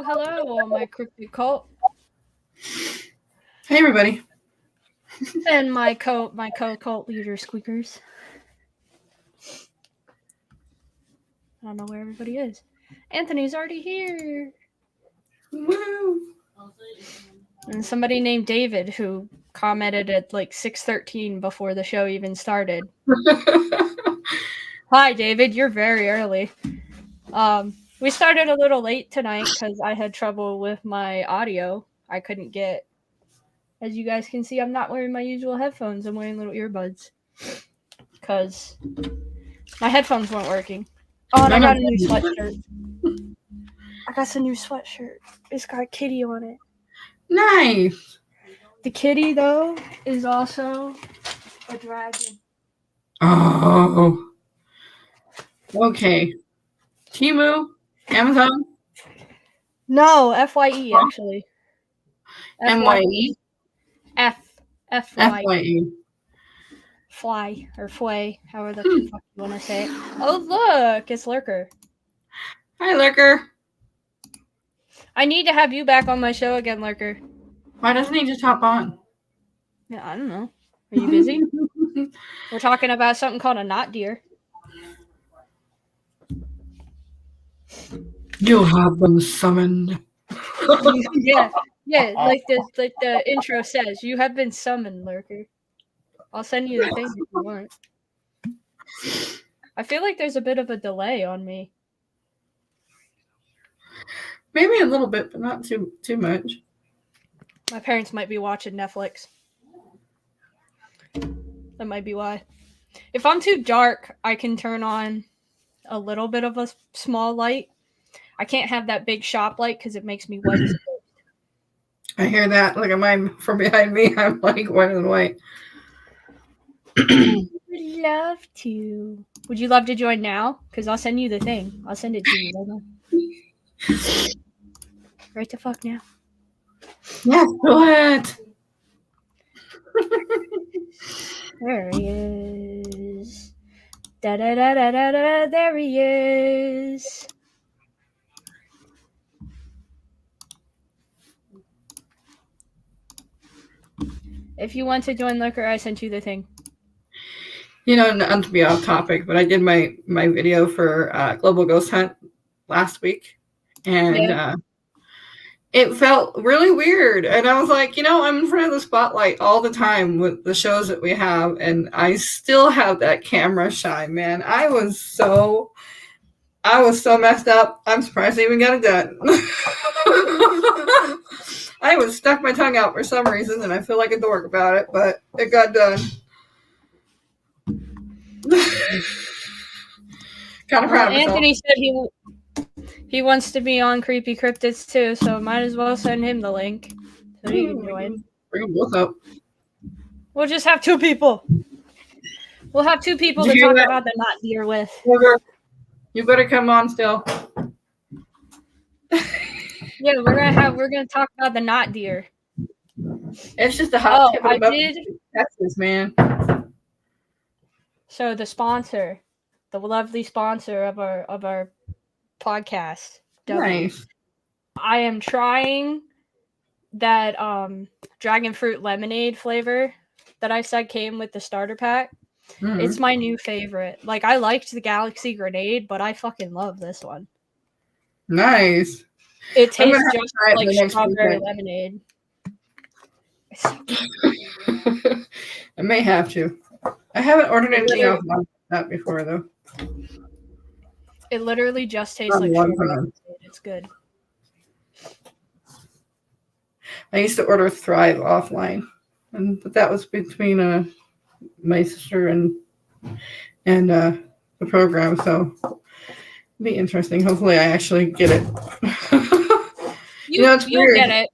Hello, my cryptid cult. Hey, everybody. And my co-cult leader, Squeakers. I don't know where everybody is. Anthony's already here. Woo! And somebody named David who commented at like 6:13 before the show even started. Hi, David. You're very early. We started a little late tonight because I had trouble with my audio. I couldn't get, as you guys can see, I'm not wearing my usual headphones. I'm wearing little earbuds because my headphones weren't working. Oh, and I got a new sweatshirt. I got some new sweatshirt. It's got a kitty on it. Nice. The kitty, though, is also a dragon. Oh. Okay. Temu? Amazon? No, FYE, actually. MYE? FYE. Fly, or Fway, however the fuck you want to say it. Oh, look, it's Lurker. Hi, Lurker. I need to have you back on my show again, Lurker. Why doesn't he just hop on? Yeah, I don't know. Are you busy? We're talking about something called a knot deer. You have been summoned. Yeah, like the intro says, you have been summoned, Lurker. I'll send you the thing if you want. I feel like there's a bit of a delay on me. Maybe a little bit, but not too much. My parents might be watching Netflix. That might be why. If I'm too dark, I can turn on a little bit of a small light. I can't have that big shop light because it makes me white. I hear that. Look at mine from behind me. I'm like whiter than white. I would love to. Would you love to join now? Because I'll send you the thing. I'll send it to you. Right the fuck now. Yes, go ahead. There he is. Da da da da da da. There he is. If you want to join Lurker, I sent you the thing. You know, not to be off topic, but I did my video for Global Ghost Hunt last week, and it felt really weird. And I was like, you know, I'm in front of the spotlight all the time with the shows that we have, and I still have that camera shy, man. I was so messed up. I'm surprised I even got it done. I was stuck my tongue out for some reason, and I feel like a dork about it, but it got done. Kind of proud of myself. Anthony said he wants to be on Creepy Cryptids too, so might as well send him the link so he can join. Bring them both up. We'll just have 2 people. We'll have 2 people to talk about the not deer with. You better come on still. Yeah, we're gonna talk about the not deer. It's just a hot tip I about did. Texas, man. So the sponsor, the lovely sponsor of our podcast, Nice. I am trying that dragon fruit lemonade flavor that I said came with the starter pack. Mm-hmm. It's my new favorite. Like, I liked the Galaxy Grenade, but I fucking love this one. Nice. It tastes just like strawberry lemonade. I may have to. I haven't ordered anything off that before, though. It literally just tastes like strawberry lemonade. It's good. I used to order Thrive offline, but that was between my sister and the program, so it'll be interesting. Hopefully, I actually get it. You'll get it.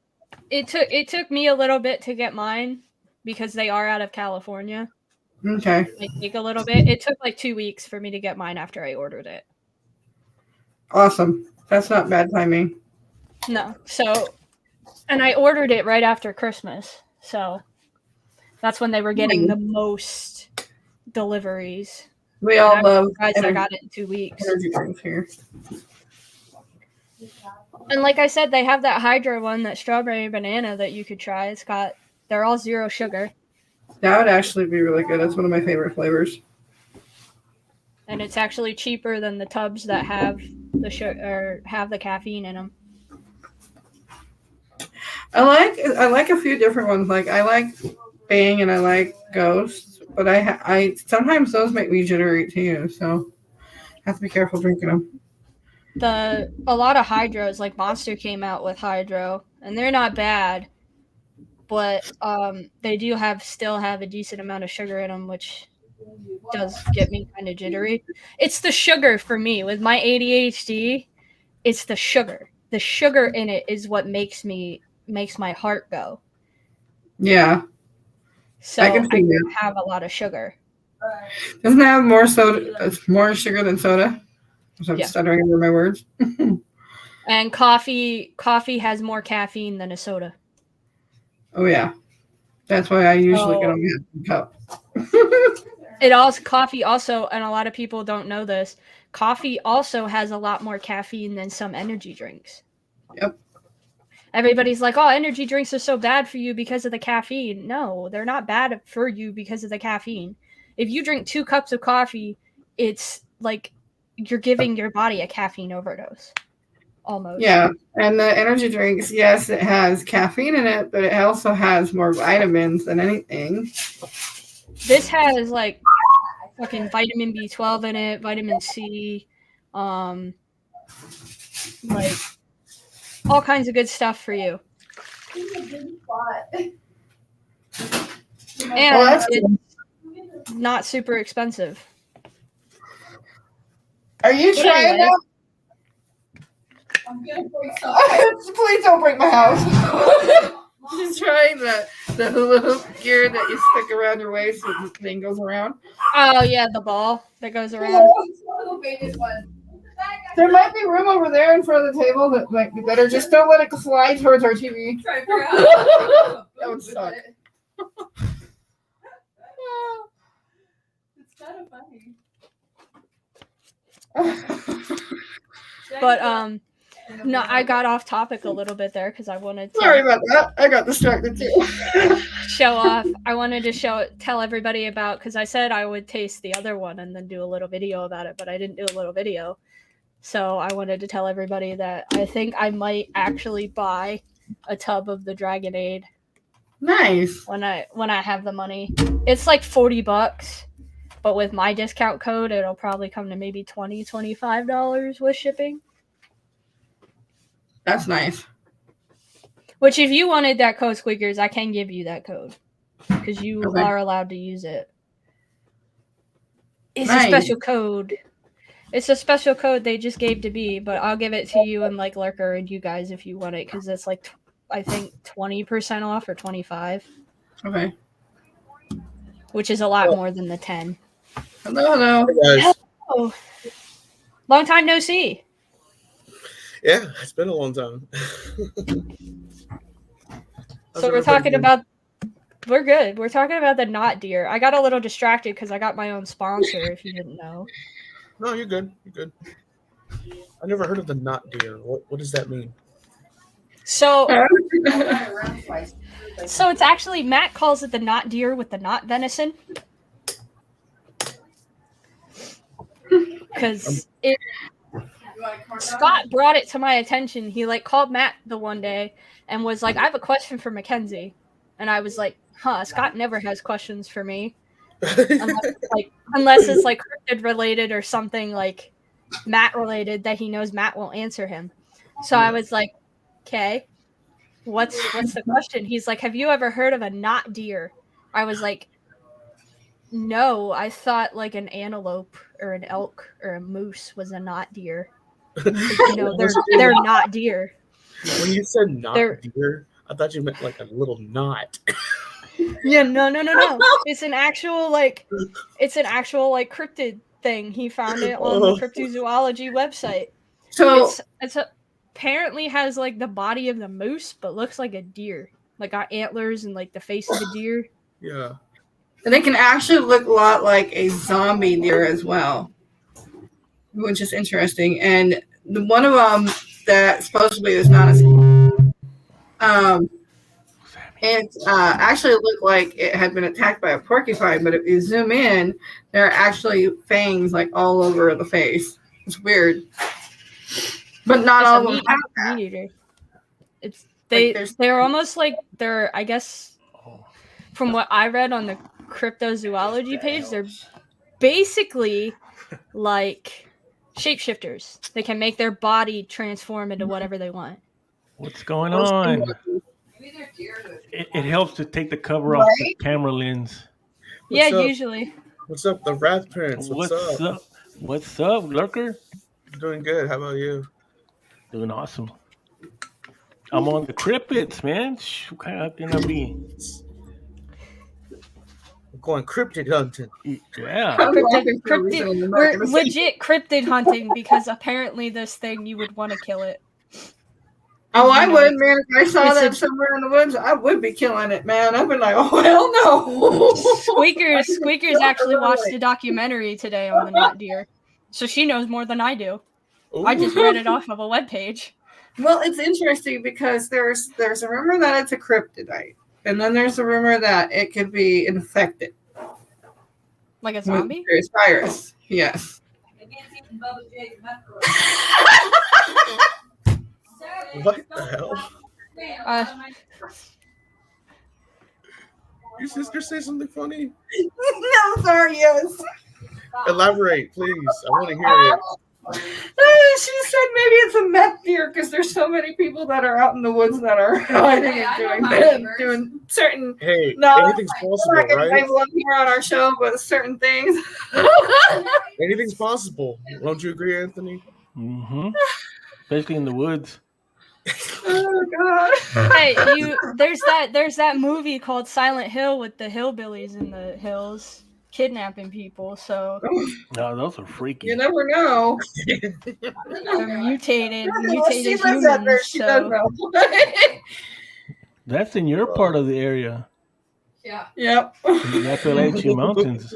It took me a little bit to get mine because they are out of California. Okay. It might take a little bit. It took like 2 weeks for me to get mine after I ordered it. Awesome. That's not bad timing. No. So, and I ordered it right after Christmas. So that's when they were getting the most deliveries. We all love guys. I got it in 2 weeks. Energy drinks here. And like I said, they have that Hydra one, that strawberry banana that you could try. They're all 0 sugar. That would actually be really good. That's one of my favorite flavors. And it's actually cheaper than the tubs that have the have the caffeine in them. I like a few different ones. Like, I like Bang and I like Ghost, but I sometimes those make me jittery too. So I have to be careful drinking them. A lot of hydros, like Monster came out with hydro, and they're not bad, but they do still have a decent amount of sugar in them, which does get me kind of jittery. It's the sugar for me with my ADHD. It's the sugar. The sugar in it is what makes my heart go. Yeah. So I can have a lot of sugar. Doesn't it have more soda? More sugar than soda? I'm stuttering over my words. And coffee has more caffeine than a soda. Oh yeah, that's why I usually get them in a cup. Coffee also, and a lot of people don't know this. Coffee also has a lot more caffeine than some energy drinks. Yep. Everybody's like, "Oh, energy drinks are so bad for you because of the caffeine." No, they're not bad for you because of the caffeine. If you drink 2 cups of coffee, it's like you're giving your body a caffeine overdose. Almost. Yeah, and the energy drinks, yes, it has caffeine in it, but it also has more vitamins than anything. This has like fucking vitamin B12 in it, vitamin C, like all kinds of good stuff for you. And it's not super expensive. Are you trying that? I'm gonna break something. Please don't break my house. She's trying the hula hoop gear that you stick around your waist and the thing goes around. Oh yeah, the ball that goes around. There might be room over there in front of the table that might be better. Just don't let it slide towards our TV. That would suck. It's kind of funny. But No, I got off topic a little bit there because I wanted to. Sorry about that. I got distracted too. Show off. I wanted to tell everybody about, because I said I would taste the other one and then do a little video about it, but I didn't do a little video. So I wanted to tell everybody that I think I might actually buy a tub of the Dragonade. Nice. When I have the money. It's like $40, but with my discount code, it'll probably come to maybe $20, $25 with shipping. That's nice. Which, if you wanted that code, Squeakers, I can give you that code because you are allowed to use it. It's a special code. It's a special code they just gave to me, but I'll give it to you and like Lurker and you guys if you want it, because it's like I think 20% off or 25%. Okay. Which is a lot more than the 10. Hello. Hey guys. Hello. Long time no see. Yeah, it's been a long time. So we're talking about. We're good. We're talking about the knot deer. I got a little distracted because I got my own sponsor, if you didn't know. No, you're good. You're good. I never heard of the knot deer. What does that mean? So it's actually, Matt calls it the knot deer with the knot venison. Because Scott brought it to my attention. He like called Matt the one day and was like, I have a question for Mackenzie. And I was like, Scott never has questions for me. Unless it's like cryptid related or something like Matt related that he knows Matt won't answer him. So I was like, okay, what's the question? He's like, have you ever heard of a knot deer? I was like, no, I thought like an antelope or an elk or a moose was a knot deer. You know, they're not deer. When you said knot deer, I thought you meant like a little knot. Yeah, no. It's an actual cryptid thing. He found it on the cryptozoology website. So it's apparently has like the body of the moose, but looks like a deer. Like got antlers and like the face of a deer. Yeah. And it can actually look a lot like a zombie deer as well, which is interesting. And the one of them that supposedly is not as it actually looked like it had been attacked by a porcupine, but if you zoom in, there are actually fangs like all over the face. It's weird, but not all of them have that. Meat eater. They're almost like they're, I guess, from what I read on the cryptozoology page, they're basically like shapeshifters. They can make their body transform into whatever they want. What's going on? It helps to take the cover off the camera lens. What's up? Usually. What's up, the Wrath Parents? What's up? What's up, Lurker? Doing good. How about you? Doing awesome. I'm on the Cryptids, man. How can I be? We're going cryptid hunting. Yeah. We're legit cryptid hunting because apparently this thing, you would want to kill it. Oh, I would, man. If I saw that somewhere in the woods, I would be killing it, man. I'd be like, oh, hell no. Squeakers actually watched a documentary today on the knot deer. So she knows more than I do. Ooh. I just read it off of a webpage. Well, it's interesting because there's a rumor that it's a cryptidite. And then there's a rumor that it could be infected. Like a zombie? There's virus. Yes. What the hell? Your sister say something funny? No, sorry, yes. Elaborate, please. I want to hear it. She said maybe it's a meth deer because there's so many people that are out in the woods that are hiding and doing certain. Hey, anything's possible, right? I love here on our show, but certain things. Anything's possible. Don't you agree, Anthony? Mm-hmm. Especially in the woods. Oh God! Hey, there's that movie called Silent Hill with the hillbillies in the hills kidnapping people. So no, those are freaky. You never know. They're mutated she humans. Lives out there. She does know. That's in your part of the area. Yeah. Yep. The Appalachian Mountains.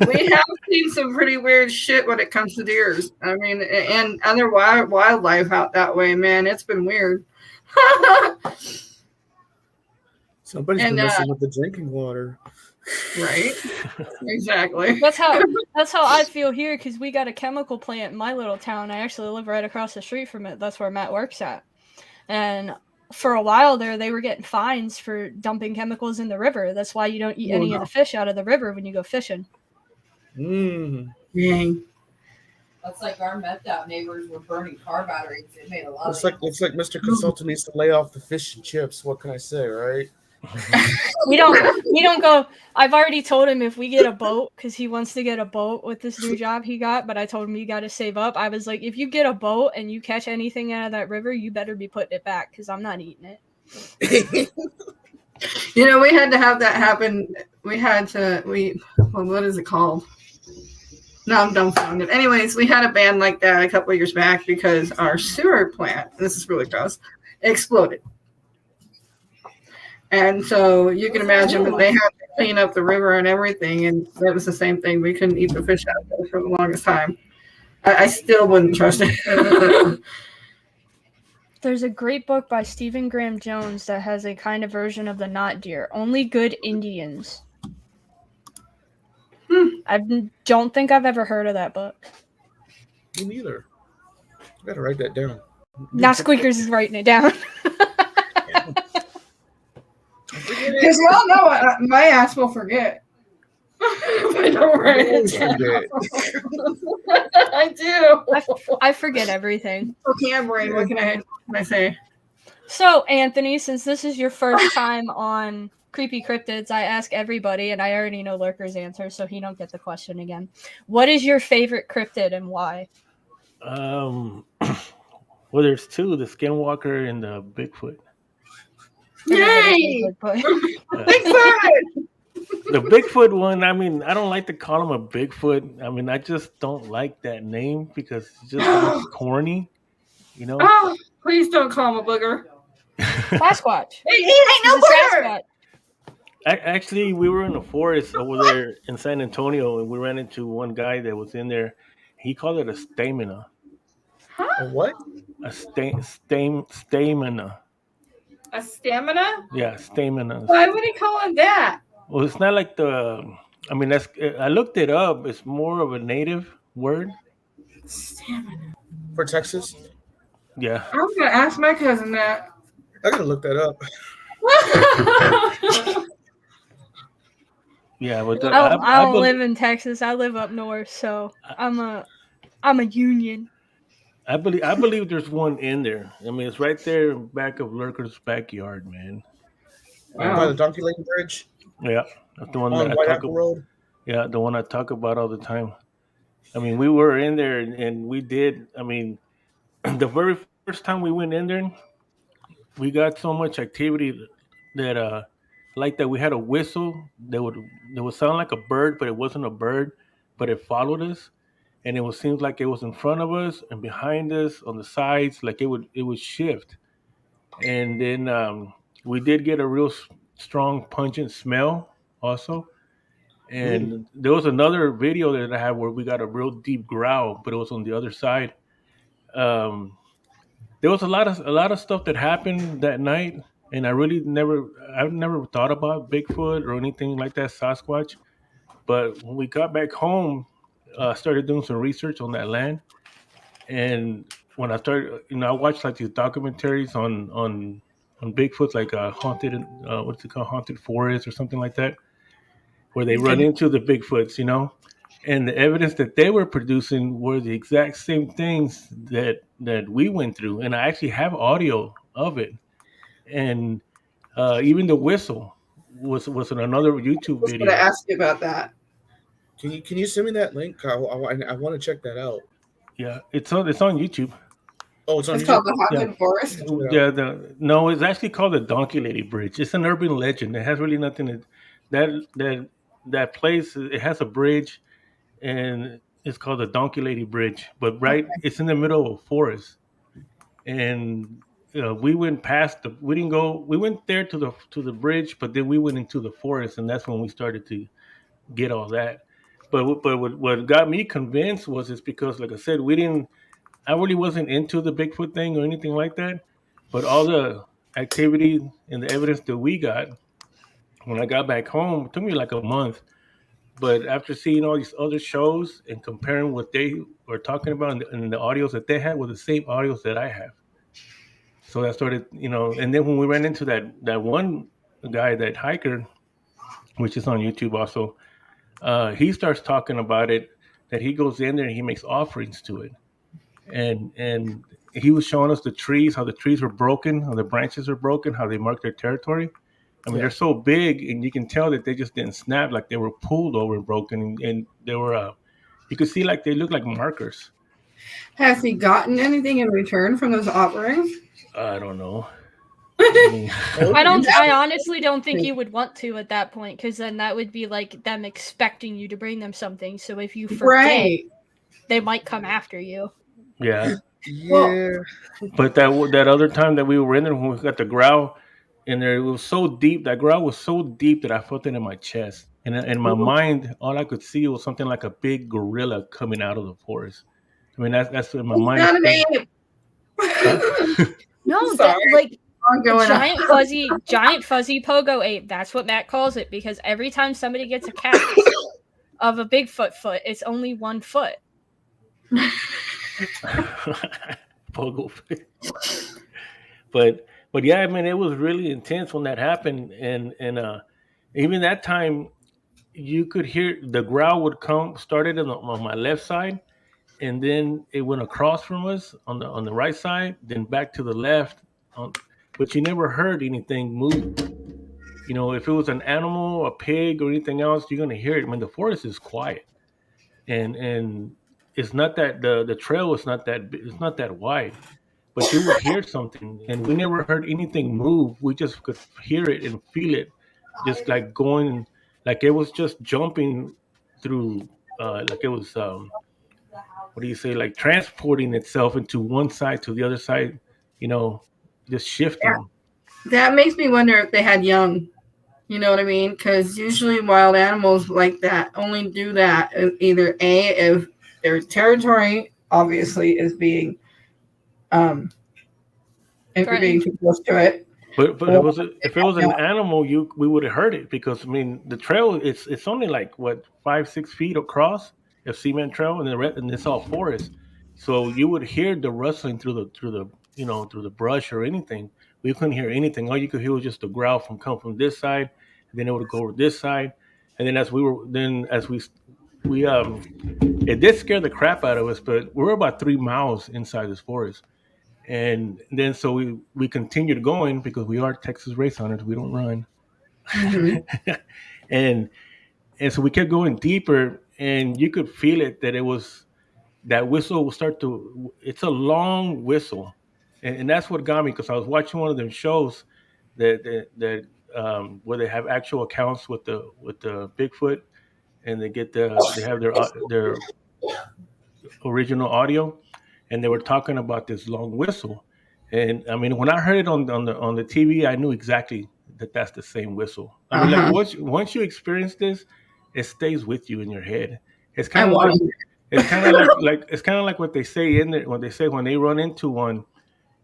We have seen some pretty weird shit when it comes to deers. I mean, and other wildlife out that way, man. It's been weird. Somebody's been messing with the drinking water. Right. Exactly. That's how I feel here, because we got a chemical plant in my little town. I actually live right across the street from it. That's where Matt works at. And for a while there, they were getting fines for dumping chemicals in the river. That's why you don't eat any of the fish out of the river when you go fishing. Dang. That's like our meth out neighbors were burning car batteries. It made a lot Looks like Mr. Consultant needs to lay off the fish and chips. What can I say, right? We don't go. I've already told him if we get a boat, because he wants to get a boat with this new job he got, but I told him you got to save up. I was like, if you get a boat and you catch anything out of that river, you better be putting it back, because I'm not eating it. You know, we had to have that happen. What is it called? No, I'm dumbfounded. Anyways, we had a ban like that a couple of years back because our sewer plant, and this is really gross, exploded. And so you can imagine that they had to clean up the river and everything, and that was the same thing. We couldn't eat the fish out there for the longest time. I still wouldn't trust it. There's a great book by Stephen Graham Jones that has a kind of version of the knot deer. Only Good Indians. I don't think I've ever heard of that book. Me neither. I gotta write that down. Now Squeakers is writing it down. Because y'all know my ass will forget. I don't write it down. I do. I forget everything. Okay, I'm brain. What can I say? So, Anthony, since this is your first time on Creepy Cryptids, I ask everybody, and I already know Lurker's answer, so he don't get the question again. What is your favorite cryptid and why? Well, there's two: the Skinwalker and the Bigfoot. Yay! Bigfoot! The Bigfoot one, I mean, I don't like to call him a Bigfoot. I mean, I just don't like that name because it's just corny, you know? Oh, please don't call him a booger. Sasquatch. He ain't no booger! Actually, we were in the forest over there in San Antonio, and we ran into one guy that was in there. He called it a stamina. Huh? A what? A stamina. A stamina? Yeah, stamina. Why would he call it that? Well, it's not like I looked it up. It's more of a native word. Stamina. For Texas? Yeah. I'm going to ask my cousin that. I gotta look that up. Yeah, but I don't live in Texas. I live up north, so I'm a union. I believe there's one in there. I mean, it's right there back of Lurker's backyard, man. By the Donkey Lane Bridge? Yeah, that's the one on that White I talk Apple about. Road? Yeah, the one I talk about all the time. I mean, we were in there, and we did. I mean, the very first time we went in there, we got so much activity that like that we had a whistle that would sound like a bird, but it wasn't a bird, but it followed us. And it seems like it was in front of us and behind us on the sides, like it would shift. And then we did get a real strong pungent smell also. And there was another video that I had where we got a real deep growl, but it was on the other side. There was a lot of stuff that happened that night, and I've never thought about Bigfoot or anything like that, Sasquatch. But when we got back home, started doing some research on that land, and when I started, I watched like these documentaries on Bigfoot, like haunted, what's it called, haunted forest or something like that, where they run into the Bigfoots, and the evidence that they were producing were the exact same things that we went through, and I actually have audio of it, and even the whistle was in another YouTube video. I was going to ask you about that. Can you send me that link? I want to check that out. Yeah, it's on YouTube. Oh, it's on YouTube? It's called the Haunted Forest? Yeah, no, it's actually called the Donkey Lady Bridge. It's an urban legend. It has really nothing to that place. It has a bridge, and it's called the Donkey Lady Bridge. But it's in the middle of a forest, and we went past the. We didn't go. We went there to the bridge, but then we went into the forest, and that's when we started to get all that. But what got me convinced was it's because, like I said, we didn't. I really wasn't into the Bigfoot thing or anything like that. But all the activity and the evidence that we got when I got back home, it took me like a month. But after seeing all these other shows and comparing what they were talking about and the audios that they had with the same audios that I have, so I started, and then when we ran into that one guy, that hiker, which is on YouTube also, he starts talking about it, that he goes in there and he makes offerings to it, and he was showing us the trees, how the trees were broken, how the branches are broken, how they mark their territory. I mean, they're so big, and you can tell that they just didn't snap, like they were pulled over and broken, and they were, you could see like they look like markers. Has he gotten anything in return from those offerings? I don't know. I honestly don't think you would want to at that point, because then that would be like them expecting you to bring them something. So if you forget, they might come after you. Yeah. Yeah. But that other time that we were in there when we got the growl in there, it was so deep. That growl was so deep that I felt it in my chest. And in my mind, all I could see was something like a big gorilla coming out of the forest. I mean, that's in my mind. Not an ape. No, that, like giant fuzzy pogo ape. That's what Matt calls it, because every time somebody gets a cast of a Bigfoot foot, it's only 1 foot. Pogo foot. But yeah, I mean, it was really intense when that happened, and even that time, you could hear the growl would started on my left side, and then it went across from us on the right side, then back to the left. But you never heard anything move. If it was an animal, a pig, or anything else, you're gonna hear it. I mean, the forest is quiet, and it's not that the trail is not that wide, but you would hear something, and we never heard anything move. We just could hear it and feel it, just like going, like it was just jumping through, like it was, what do you say, like transporting itself into one side to the other side, just shifting. Yeah. That makes me wonder if they had young. You know what I mean? Because usually wild animals like that only do that either if their territory obviously is being if you're being too close to it. But if it was an animal, we would have heard it, because I mean the trail it's only like what 5-6 feet across, a cement trail, and it's all forest, so you would hear the rustling through the brush or anything. We couldn't hear anything. All you could hear was just the growl come from this side, and then it would go over this side, and then as we it did scare the crap out of us, but we're about 3 miles inside this forest. And then so we continued going, because we are Texas race hunters. We don't run. Mm-hmm. and so we kept going deeper, and you could feel it, that it was, that whistle will start to, it's a long whistle. And that's what got me, because I was watching one of them shows that where they have actual accounts with the Bigfoot, and they have their original audio, and they were talking about this long whistle. And I mean, when I heard it on the TV, I knew exactly that's the same whistle. I mean, like once you experience this, it stays with you in your head. It's kind of like what they say in there, when they run into one,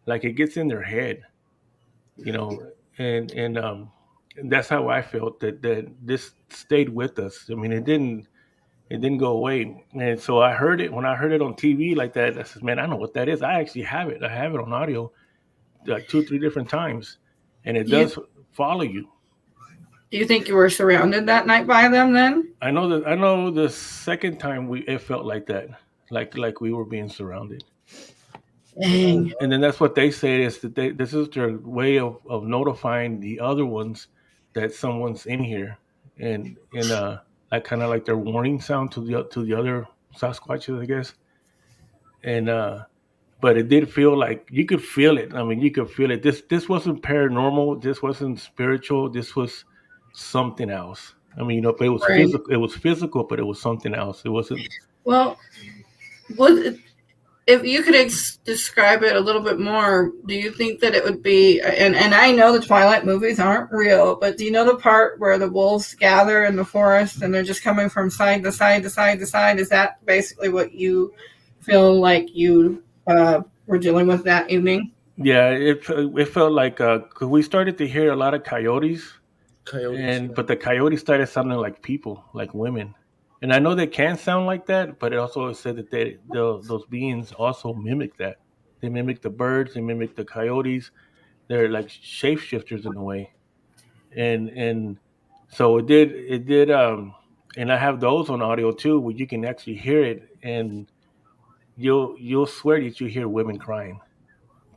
like it gets in their head, and that's how I felt, that this stayed with us. I mean, it didn't go away. And so when I heard it on TV like that, I said, man, I know what that is. I actually have it. I have it on audio like 2-3 different times, and it does follow you. Do you think you were surrounded that night by them then? I know the second time it felt like that, like we were being surrounded. Dang. And then that's what they say, is that this is their way of notifying the other ones that someone's in here, and like kind of like their warning sound to the other Sasquatches, I guess. And but it did feel like you could feel it. I mean, you could feel it. This wasn't paranormal. This wasn't spiritual. This was something else. I mean, but it was physical. It was physical, but it was something else. It wasn't. Well, was if you could describe it a little bit more, do you think that it would be, and I know the Twilight movies aren't real, but do you know the part where the wolves gather in the forest and they're just coming from side to side to side to side? Is that basically what you feel like you were dealing with that evening? Yeah, it felt like 'cause we started to hear a lot of coyotes, Coyotes. but the coyotes started sounding like people, like women. And I know they can sound like that, but it also said that those beings also mimic that. They mimic the birds, they mimic the coyotes. They're like shapeshifters in a way. And so it did and I have those on audio too where you can actually hear it, and you'll swear that you hear women crying.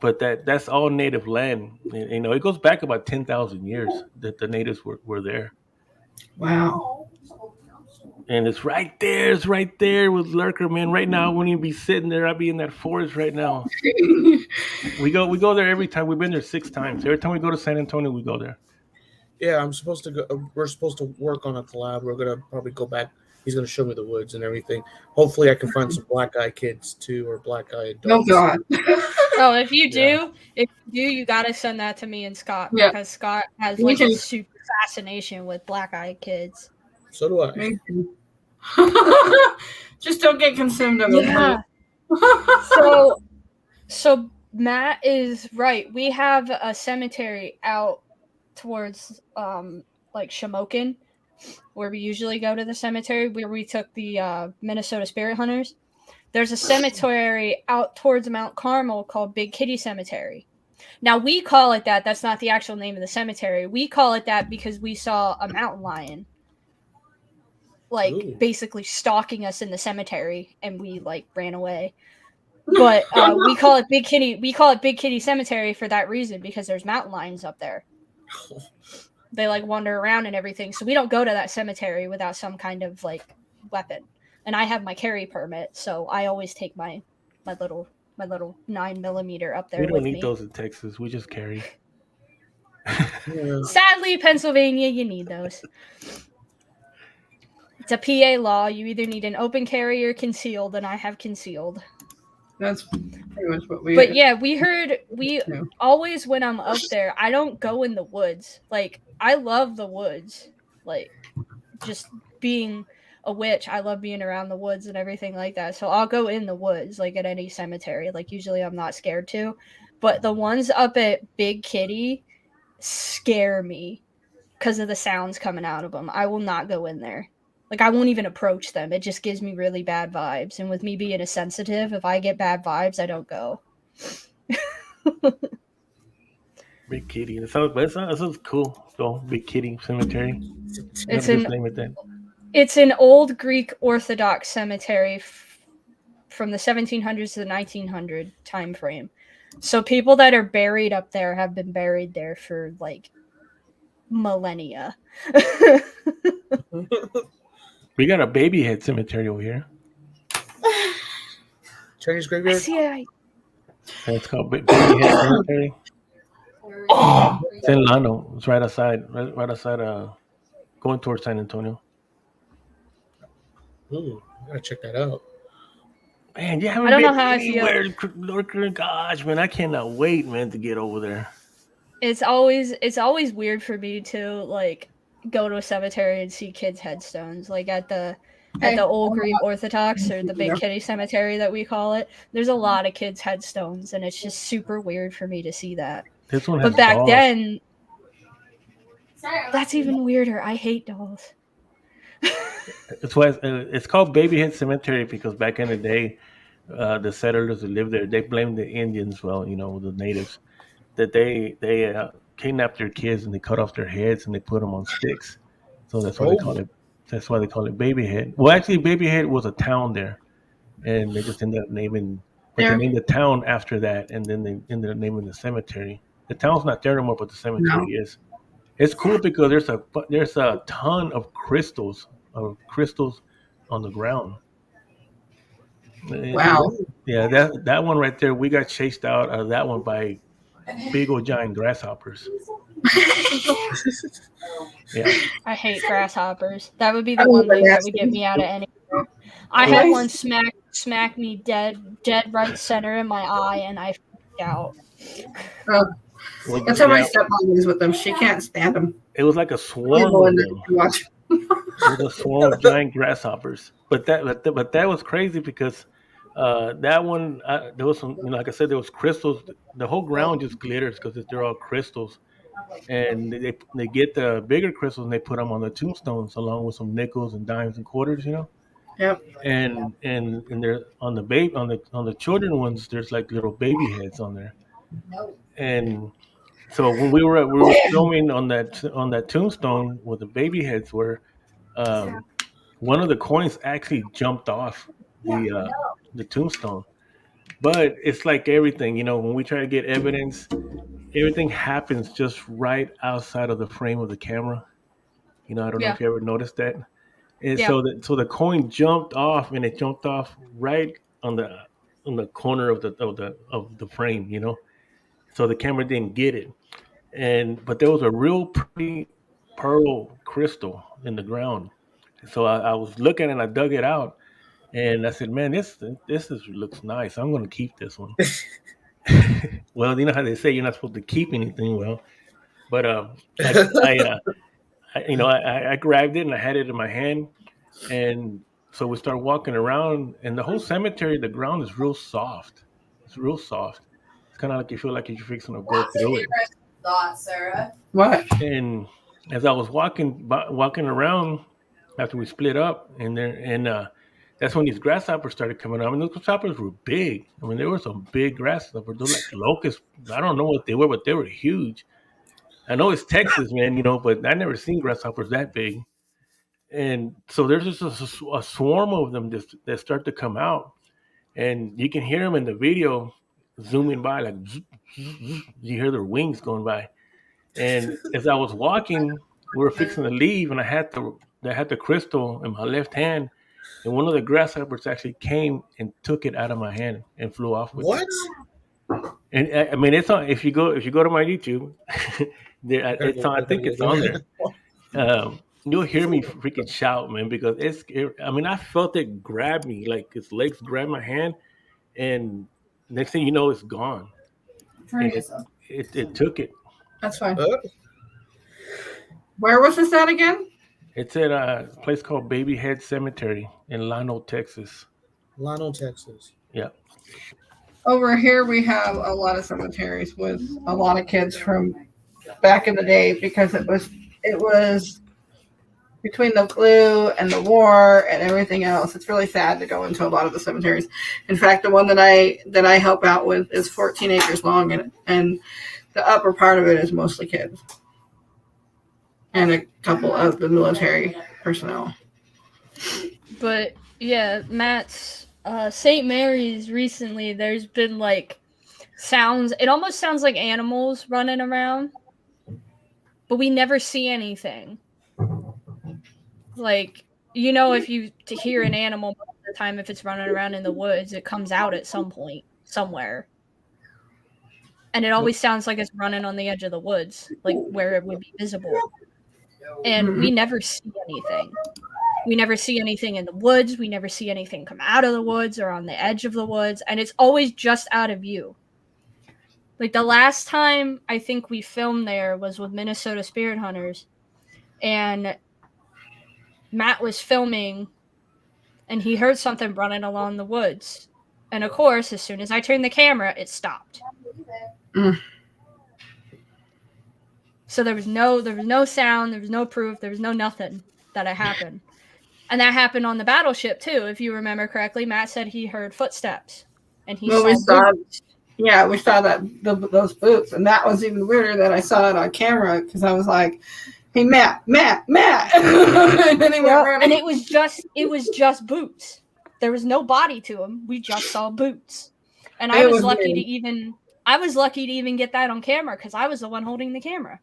But that's all native land. You know, it goes back about 10,000 years that the natives were there. Wow. And it's right there. It's right there with Lurker, man. Right now, I wouldn't even be sitting there. I'd be in that forest right now. We go there every time. We've been there 6 times. Every time we go to San Antonio, we go there. Yeah, I'm supposed to go. We're supposed to work on a collab. We're gonna probably go back. He's gonna show me the woods and everything. Hopefully, I can find some black eye kids too, or black eye Oh adults. God. Oh, if you do, you gotta send that to me and Scott, Yeah. because Scott has Me like too. a super fascination with black-eyed kids. So do I. Me too. Just don't get consumed of it. Yeah. So Matt is right. We have a cemetery out towards like Shamokin, where we usually go to the cemetery where we took the Minnesota Spirit Hunters. There's a cemetery out towards Mount Carmel called Big Kitty Cemetery. Now we call it that. That's not the actual name of the cemetery. We call it that because we saw a mountain lion, like Ooh. basically stalking us in the cemetery, and we like ran away. But we call it Big Kitty. We call it Big Kitty Cemetery for that reason, because there's mountain lions up there. They like wander around and everything. So we don't go to that cemetery without some kind of like weapon. And I have my carry permit, so I always take my little 9mm up there We don't with need me. those in Texas. We just carry. Yeah. Sadly, Pennsylvania, you need those. It's a PA law. You either need an open carry or concealed, and I have concealed. That's pretty much what we. But yeah, we Yeah. always, when I'm up there, I don't go in the woods. Like, I love the woods. Like, just being a witch, I love being around the woods and everything like that. So I'll go in the woods, like at any cemetery. Like, usually I'm not scared to. But the ones up at Big Kitty scare me because of the sounds coming out of them. I will not go in there. Like, I won't even approach them. It just gives me really bad vibes. And with me being a sensitive, if I get bad vibes, I don't go. Big Kitty. It sounds cool. So Big Kitty Cemetery. It's Name it that. It's an old Greek Orthodox cemetery from the 1700s to the 1900 time frame. So people that are buried up there have been buried there for like millennia. We got a baby head cemetery over here. Chinese graveyard. See, It's called Baby Head Cemetery. It's in Lano. It's right outside, going towards San Antonio. Ooh, I gotta check that out. Man, you haven't I don't been know how I feel. anywhere. Gosh, man, I cannot wait, man, to get over there. it's always weird for me to like go to a cemetery and see kids' headstones, like at the old Greek Orthodox or the Big Kitty Cemetery that we call it. There's a lot of kids' headstones, and it's just super weird for me to see that. This one has But back dolls. then, that's even weirder. I hate dolls. It's why it's called Baby Head Cemetery, because back in the day, the settlers who lived there, they blamed the Indians, the natives, that they kidnapped their kids and they cut off their heads and they put them on sticks. So that's why they call it. That's why they call it Baby Head. Well, actually, Baby Head was a town there, and they just ended up naming. But they named the town after that, and then they ended up naming the cemetery. The town's not there anymore, but the cemetery is. It's cool because there's a ton of crystals on the ground. Wow. Yeah, that one right there, we got chased out of that one by big old giant grasshoppers. Yeah. I hate grasshoppers. That would be the one thing that would get me out of anywhere. I had one smack smacked me dead right center in my eye, and I freaked out. Oh, that's how my stepmom is with them. She can't stand them. It was like a swarm of them. Watch. It was a swarm of giant grasshoppers. But that was crazy because that one there was some, like I said, there was crystals. The whole ground just glitters because they're all crystals, and they get the bigger crystals and they put them on the tombstones along with some nickels and dimes and quarters. Yep. And they're on the children ones. There's like little baby heads on there, and so when we were filming on that tombstone where the baby heads were, one of the coins actually jumped off the tombstone. But it's like everything, when we try to get evidence, everything happens just right outside of the frame of the camera. I don't know if you ever noticed that. And so the coin jumped off, and it jumped off right on the corner of the frame, so the camera didn't get it. But there was a real pretty pearl crystal in the ground. So I was looking and I dug it out, and I said, "Man, this looks nice. I'm going to keep this one." Well, you know how they say you're not supposed to keep anything. Well, but I grabbed it and I had it in my hand, and so we started walking around, and the whole cemetery, the ground is real soft. It's real soft. It's kind of like you feel like you're fixing to go through it. Thought, Sarah. What? And as I was walking around after we split up, and that's when these grasshoppers started coming up. And those grasshoppers were big. I mean, there were some big grasshoppers. They're like locusts. I don't know what they were, but they were huge. I know it's Texas, man, but I never seen grasshoppers that big. And so there's just a swarm of them that start to come out, and you can hear them in the video zooming by, like zzz, zzz, zzz. You hear their wings going by. And as I was walking, we were fixing to leave, and I had the crystal in my left hand, and one of the grasshoppers actually came and took it out of my hand and flew off with it. What? And I mean, it's on. If you go to my YouTube, it's on. I think it's on there. You'll hear me freaking shout, man, because I felt it grab me, like its legs grabbed my hand, and next thing you know, it's gone. And it took it. That's fine. Where was this at again? It's at a place called Baby Head Cemetery in Llano, Texas. Llano, Texas. Yeah. Over here, we have a lot of cemeteries with a lot of kids from back in the day, because it was between the flu and the war and everything else. It's really sad to go into a lot of the cemeteries. In fact, the one that I help out with is 14 acres long, and the upper part of it is mostly kids and a couple of the military personnel. But yeah, Matt's St. Mary's recently, there's been like sounds. It almost sounds like animals running around, but we never see anything. Like, if you hear an animal most of the time, if it's running around in the woods, it comes out at some point somewhere. And it always sounds like it's running on the edge of the woods, like where it would be visible. And we never see anything. We never see anything in the woods. We never see anything come out of the woods or on the edge of the woods. And it's always just out of view. Like the last time I think we filmed there was with Minnesota Spirit Hunters. And Matt was filming and he heard something running along the woods. And of course, as soon as I turned the camera, it stopped. So there was no sound, there was no proof, there was no nothing that it happened. And that happened on the battleship too, if you remember correctly. Matt said he heard footsteps and he saw boots. Yeah, we saw those boots, and that was even weirder that I saw it on camera, because I was like, "Hey, Matt!" And then he went running. And it was just boots. There was no body to him. We just saw boots. And I was lucky to even get that on camera, because I was the one holding the camera.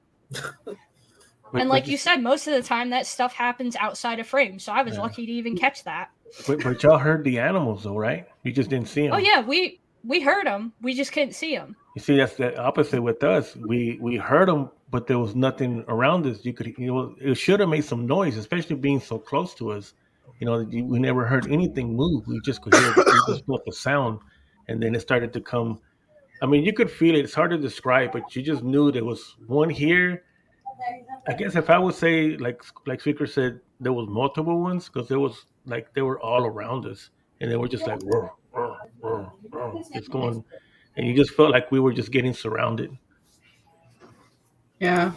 And like you said, most of the time that stuff happens outside of frame, so I was lucky to even catch that. But y'all heard the animals, though, right? You just didn't see them. Oh yeah, we heard them. We just couldn't see them. You see, that's the opposite with us. We heard them, but there was nothing around us. It should have made some noise, especially being so close to us. We never heard anything move. We just could hear, we just felt the sound, and then it started to come. I mean, you could feel it. It's hard to describe, but you just knew there was one here. I guess if I would say, like Speaker said, there was multiple ones because there was like they were all around us, and they were just like "Roar, roar, roar, roar," just going, and you just felt like we were just getting surrounded. Yeah.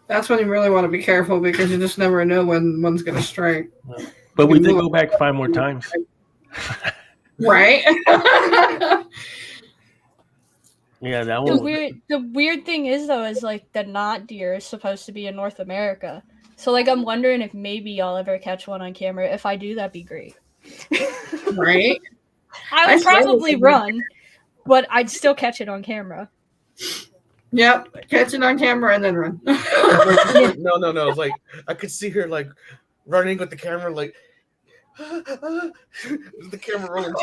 That's when you really want to be careful because you just never know when one's going to strike. But we did go back 5 more times. Right? Yeah, that one. The weird thing is though is like the knot deer is supposed to be in North America. So like I'm wondering if maybe y'all ever catch one on camera. If I do, that'd be great. Right? I would probably run, but I'd still catch it on camera. Yep, catch it on camera and then run. No. It's like I could see her like running with the camera, like the camera rolling.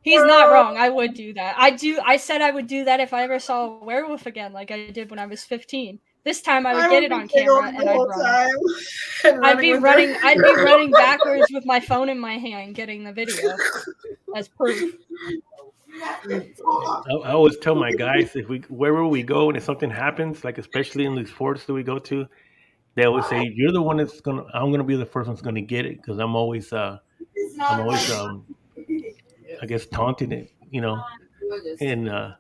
He's not wrong. I would do that. I said I would do that if I ever saw a werewolf again, like I did when I was 15. This time I would get it on camera and I'd run. I'd be running backwards with my phone in my hand, getting the video as proof. I always tell my guys wherever we go and if something happens, like especially in these forests that we go to, they always say you're the one I'm gonna be the first one's gonna get it because I'm always I guess taunting it, and or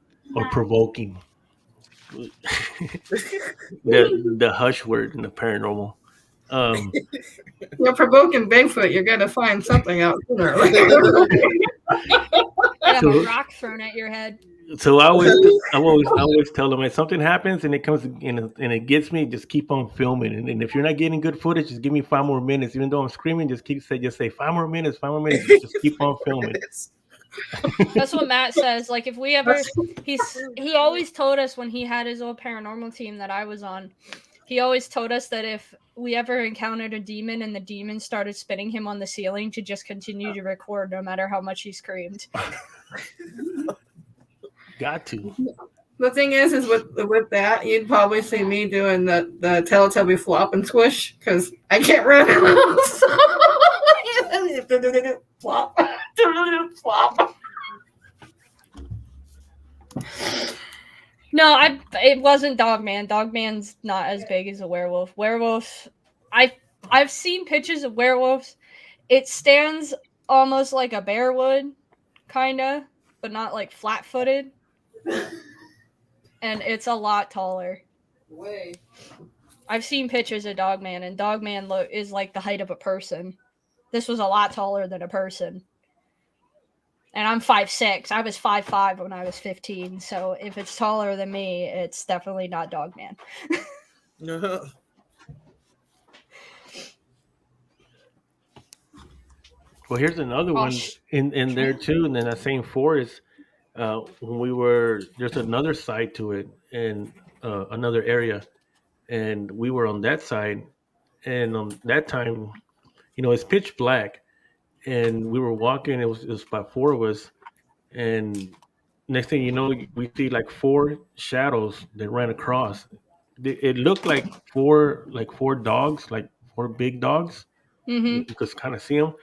provoking the hush word in the paranormal. You're provoking Bigfoot. You're gonna find something out sooner. Have a rock thrown at your head. So I always tell them if something happens and it comes and it gets me, just keep on filming. And if you're not getting good footage, just give me 5 more minutes. Even though I'm screaming, just say 5 more minutes, 5 more minutes. Just keep on filming. That's what Matt says. Like if we ever, he always told us when he had his old paranormal team that I was on. He always told us that if we ever encountered a demon and the demon started spinning him on the ceiling, to just continue to record no matter how much he screamed. Got to. The thing is with that, you'd probably see me doing the Teletubby flop and squish because I can't run. Flop. Flop. No, it wasn't Dogman. Dogman's not as big as a werewolf. Werewolf, I've seen pictures of werewolves. It stands almost like a bear would, kinda, but not like flat-footed. And it's a lot taller. Way. I've seen pictures of Dogman, and Dogman is like the height of a person. This was a lot taller than a person. And I'm 5'6". I was 5'5" when I was 15. So if it's taller than me, it's definitely not Dogman. Well, here's another one in there too, and then that same forest. When there's another side to it in another area, and we were on that side, and on that time, it's pitch black. And we were walking. It was about 4 of us, and next thing you know, we see like 4 shadows that ran across. It looked like four dogs, like 4 big dogs. Mm-hmm. You could kind of see them,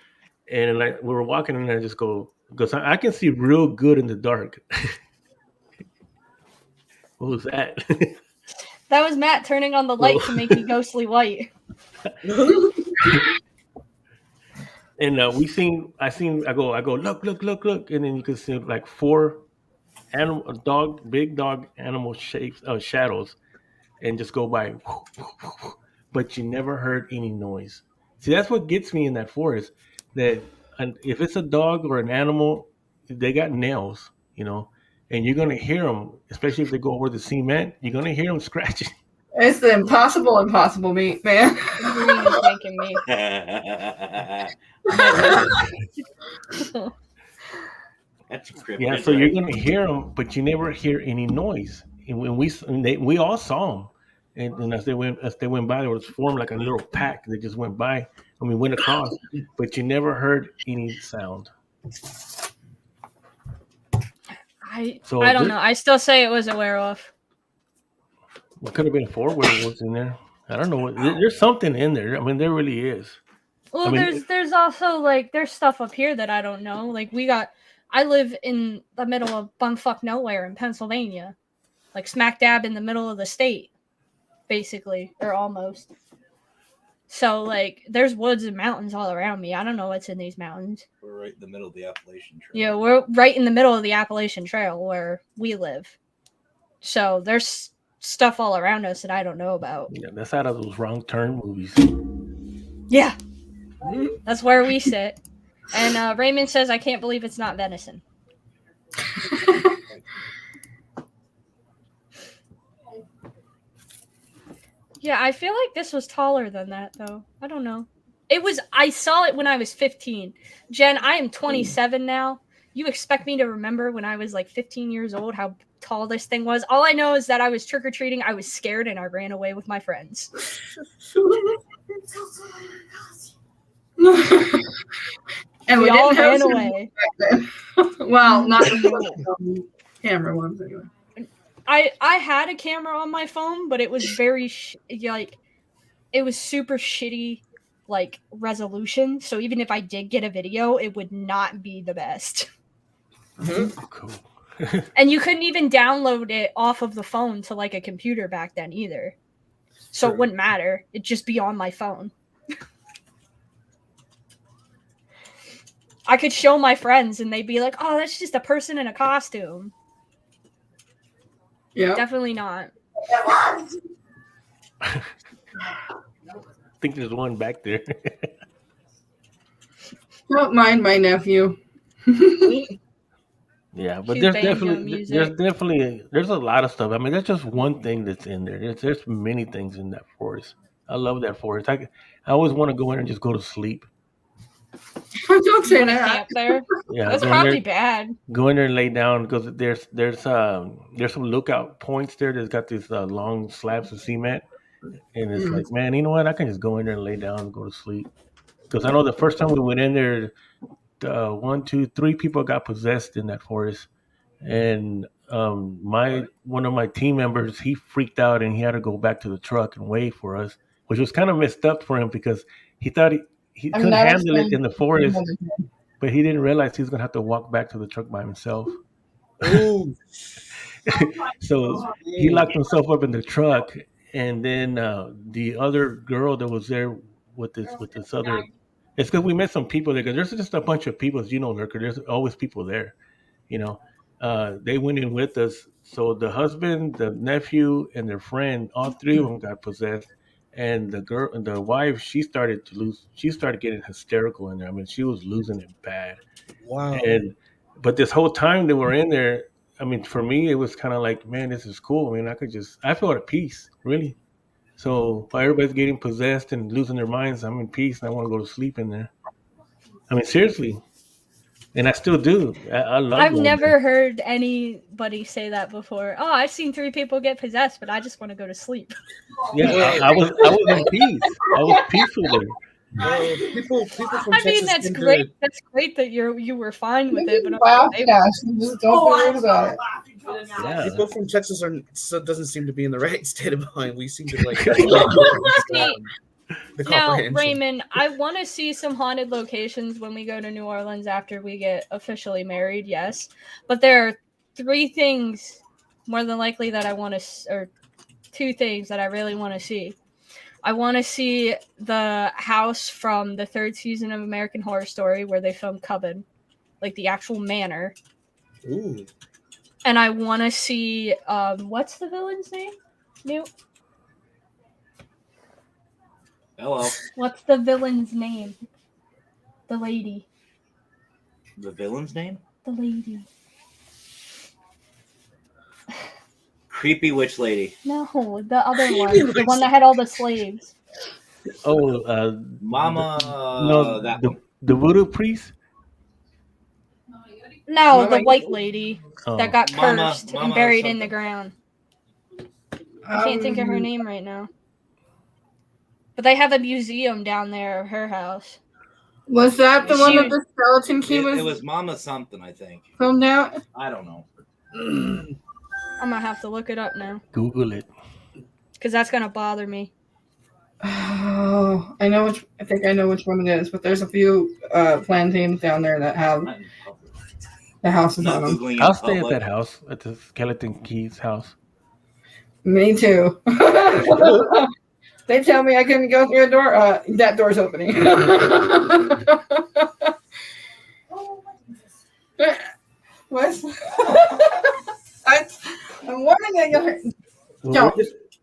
and like we were walking, and I just go because I can see real good in the dark. What was that? That was Matt turning on the light to make me ghostly white. And I go, look, and then you can see like 4 big dog animal shapes, shadows, and just go by, but you never heard any noise. See, that's what gets me in that forest. That if it's a dog or an animal, they got nails, and you're gonna hear them, especially if they go over the cement. You're gonna hear them scratching. It's the impossible meat, man. You're thanking me. That's a cryptid. Yeah, so you're gonna hear them, but you never hear any noise. And when we all saw them, and as they went by, there was formed like a little pack that just went by, and we went across, but you never heard any sound. I don't know. I still say it was a werewolf. It could have been 4 werewolves in there. I don't know. There's something in there. I mean, there really is. Well, I mean, there's also like there's stuff up here that I don't know. Like I live in the middle of bumfuck nowhere in Pennsylvania, like smack dab in the middle of the state, basically, or almost. So like there's woods and mountains all around me. I don't know what's in these mountains. We're right in the middle of the Appalachian Trail. Yeah, we're right in the middle of the Appalachian Trail where we live. So there's stuff all around us that I don't know about. yeah, that's out of those Wrong Turn movies. Yeah. That's where we sit. And Raymond says, I can't believe it's not venison. Yeah, I feel like this was taller than that, though. I don't know. I saw it when I was 15. Jen, I am 27 now. You expect me to remember when I was like 15 years old how tall this thing was? All I know is that I was trick-or-treating, I was scared, and I ran away with my friends. And we all ran some away. Well, not the camera ones anyway. I had a camera on my phone, but it was very it was super shitty like resolution. So even if I did get a video, it would not be the best. Cool. And you couldn't even download it off of the phone to like a computer back then either. So it wouldn't matter. It'd just be on my phone. I could show my friends and they'd be like, "Oh, that's just a person in a costume." Yeah. Definitely not. I think there's one back there. Don't mind my nephew. Yeah, but She's there's banging on definitely there's a lot of stuff. I mean, that's just one thing that's in there. There's many things in that forest. I love that forest. I always want to go in and just go to sleep. Don't say that. Camp there. Yeah, That's go in probably there, bad. go in there and lay down because there's some lookout points there that's got these long slabs of cement, and it's like, man, you know what? I can just go in there and lay down and go to sleep. Because I know the first time we went in there, 1, 2, 3 people got possessed in that forest, and one of my team members, he freaked out and he had to go back to the truck and wait for us, which was kind of messed up for him because he thought he couldn't handle it in the forest, but he didn't realize he was gonna have to walk back to the truck by himself. Ooh. So he locked himself up in the truck, and then the other girl that was there with this other. It's because we met some people there. Because there's just a bunch of people, as you know, Lurker. There's always people there, you know. They went in with us. So the husband, the nephew, and their friend, all 3 of them got possessed. And the wife, she started getting hysterical in there. I mean, she was losing it bad. Wow. But this whole time they were in there, I mean, for me, it was kind of like, man, this is cool. I mean, I felt at peace, really. So while everybody's getting possessed and losing their minds, I'm in peace and I want to go to sleep in there. I mean, seriously. And I still do. I love it. I've never heard anybody say that before. Oh, I've seen 3 people get possessed, but I just want to go to sleep. Yeah, I was in peace. I was peaceful there. People from I mean, Texas that's tend to- great. That's great that you were fine with it. But Wow, just don't be worried about it. Yeah. People from Texas doesn't seem to be in the right state of mind. We seem to like the now, comprehension. Raymond, I want to see some haunted locations when we go to New Orleans after we get officially married. Yes, but there are 3 things more than likely that I want to, or 2 things that I really want to see. I want to see the house from the 3rd season of American Horror Story where they filmed Coven, like the actual manor. Ooh. And I want to see, what's the villain's name? Hello. What's the villain's name? The lady. The villain's name? The lady. Creepy witch lady. No, the other one. The one that had all the slaves. Oh, Mama. no, the voodoo priest? No, Mama, the white lady Oh. that got Mama- cursed Mama and buried in something. the ground. I can't think of her name right now. But they have a museum down there of her house. Was that the one She- that the skeleton key It was was Mama something, I think. filmed out? I don't know. I'm gonna have to look it up now. Google it. Because that's gonna bother me. Oh, I think I know which one it is, but there's a few plantains down there that have Not in public. the houses Not on them. Googling in I'll stay at public. that house, at the Skeleton Keys house. Me too. They tell me I couldn't go through a door. That door's opening. What? I'm warning that you'll. Well, No.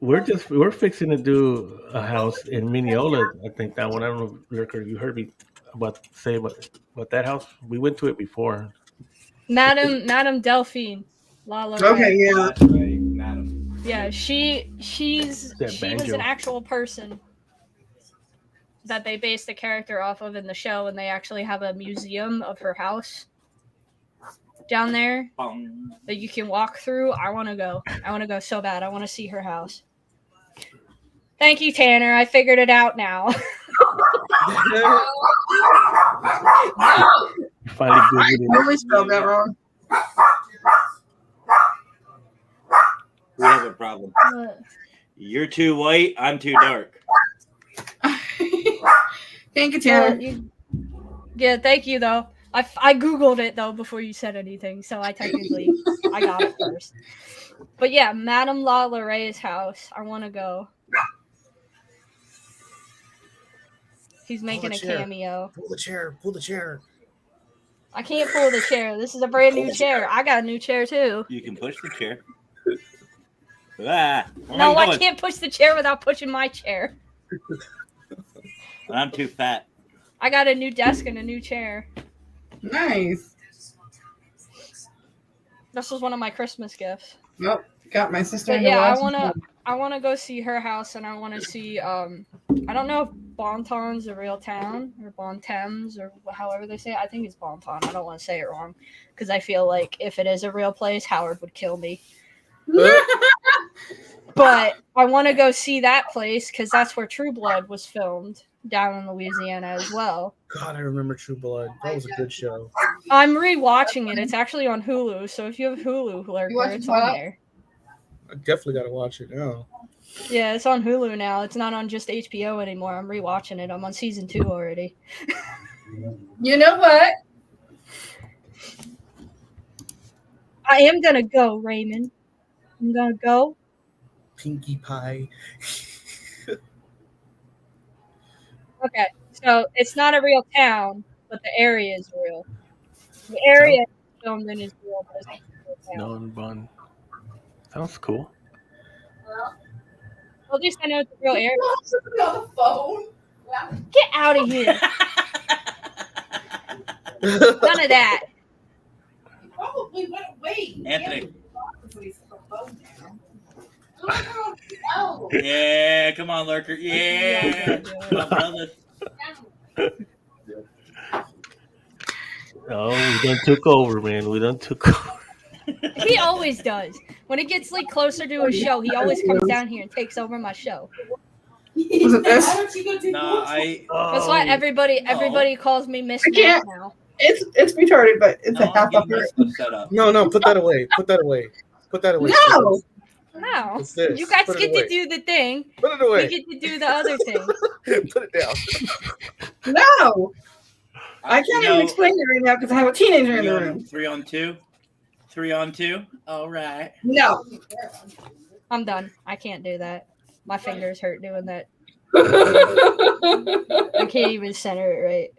we're fixing to do a house in Mineola. I think that one. I don't know, Lurker, you heard me about that house. We went to it before. Madam Delphine, Lala Okay, Ray. yeah. That's right, madam. Yeah, she was banjo. an actual person that they based the character off of in the show, and they actually have a museum of her house down there that you can walk through. I want to go so bad. I want to see her house. Thank you, Tanner. I figured it out now. You finally Googled it. I really spelled that wrong. We have a problem. You're too white. I'm too dark. Thank you, Tanner. Yeah, thank you, though. I Googled it, though, before you said anything, so I technically I got it first. But yeah, Madame Lala Ray's house. I want to go. He's making a cameo. Pull the chair. Pull the chair. I can't pull the chair. This is a brand new chair. I got a new chair, too. You can push the chair. Ah, No, I can't push the chair without pushing my chair. I'm too fat. I got a new desk and a new chair. Nice. This was one of my Christmas gifts. Nope. Got my sister. But yeah, I wanna go see her house, and I wanna see I don't know if Bonton's a real town or Bontemps or however they say it. I think it's Bonton. I don't want to say it wrong because I feel like if it is a real place, Howard would kill me. But I want to go see that place because that's where True Blood was filmed down in Louisiana as well. God, I remember True Blood. That was a good show. I'm rewatching it. It's actually on Hulu, so if you have Hulu, Lurker, it's on there. I definitely got to watch it now. Yeah, it's on Hulu now. It's not on just HBO anymore. I'm rewatching it. I'm on season 2 already. You know what? I am gonna go, Raymond. I'm gonna go. Pinkie Pie. Okay, so it's not a real town, but the area is real. The area filmed in is real, but it's not a real town. No, Bun. Sounds cool. Well, at least I know it's a real area. On the phone. Get out of here. None of that. He probably went away. Anthony. Oh. Yeah, come on, Lurker. Yeah. My brother. Oh, we done took over, man. We done took over. He always does. When it gets like closer to a show, he always comes down here and takes over my show. Was it this? No, That's why everybody calls me Miss Matt now. It's retarded, but it's a half up here. Set up. No, put that away. Put that away. Put that away. No. No. It's this. You guys Put it get away. to do the thing. Put it away. We get to do the other thing. Put it down. No. I can't even explain it right now because I have a teenager in the room. 3 on 2. 3 on 2. All right. No. I'm done. I can't do that. My fingers hurt doing that. I can't even center it right.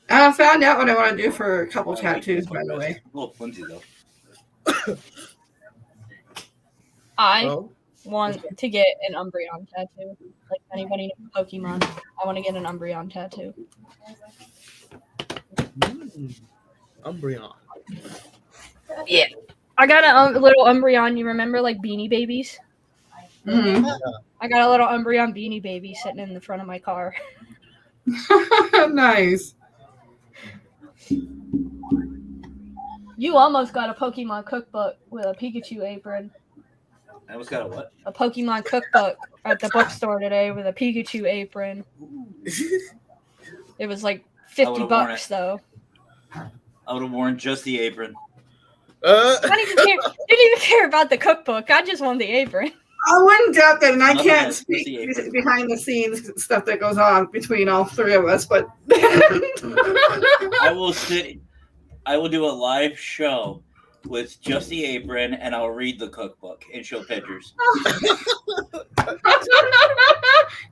I found out what I want to do for a couple tattoos, by the way. A little flimsy, though. I Well, want to get an Umbreon tattoo. Like anybody knows Pokemon. I want to get an Umbreon tattoo. Umbreon. Yeah. I got a little Umbreon. You remember like Beanie Babies? Mm-hmm. I got a little Umbreon Beanie Baby sitting in the front of my car. Nice. You almost got a Pokemon cookbook with a Pikachu apron. I almost got a what? A Pokemon cookbook at the bookstore today with a Pikachu apron. It was like $50 though. I would have worn just the apron. I didn't even care about the cookbook. I just wanted the apron. I wouldn't doubt that, and I Nothing can't else, just the speak apron. behind the scenes stuff that goes on between all three of us, but I will do a live show with just the apron, and I'll read the cookbook and show pictures.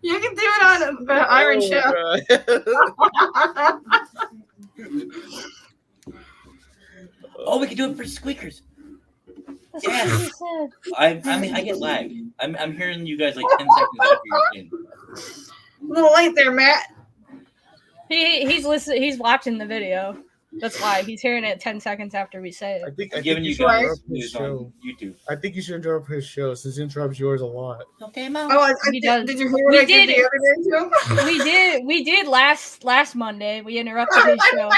You can do it on the Iron Chef. Oh, we can do it for squeakers. That's Yeah. what she said. I mean, I get lag. I'm hearing you guys like 10 seconds after you're in. A little late there, Matt. He's listening. He's watching the video. That's why he's hearing it 10 seconds after we say I it. think I'm I giving think you should guys interrupt his news show. on YouTube. I think you should interrupt his show since he interrupts yours a lot. Okay, Mom. Oh, He does. did you hear what We I did did the other day too? We did last Monday. We interrupted his show.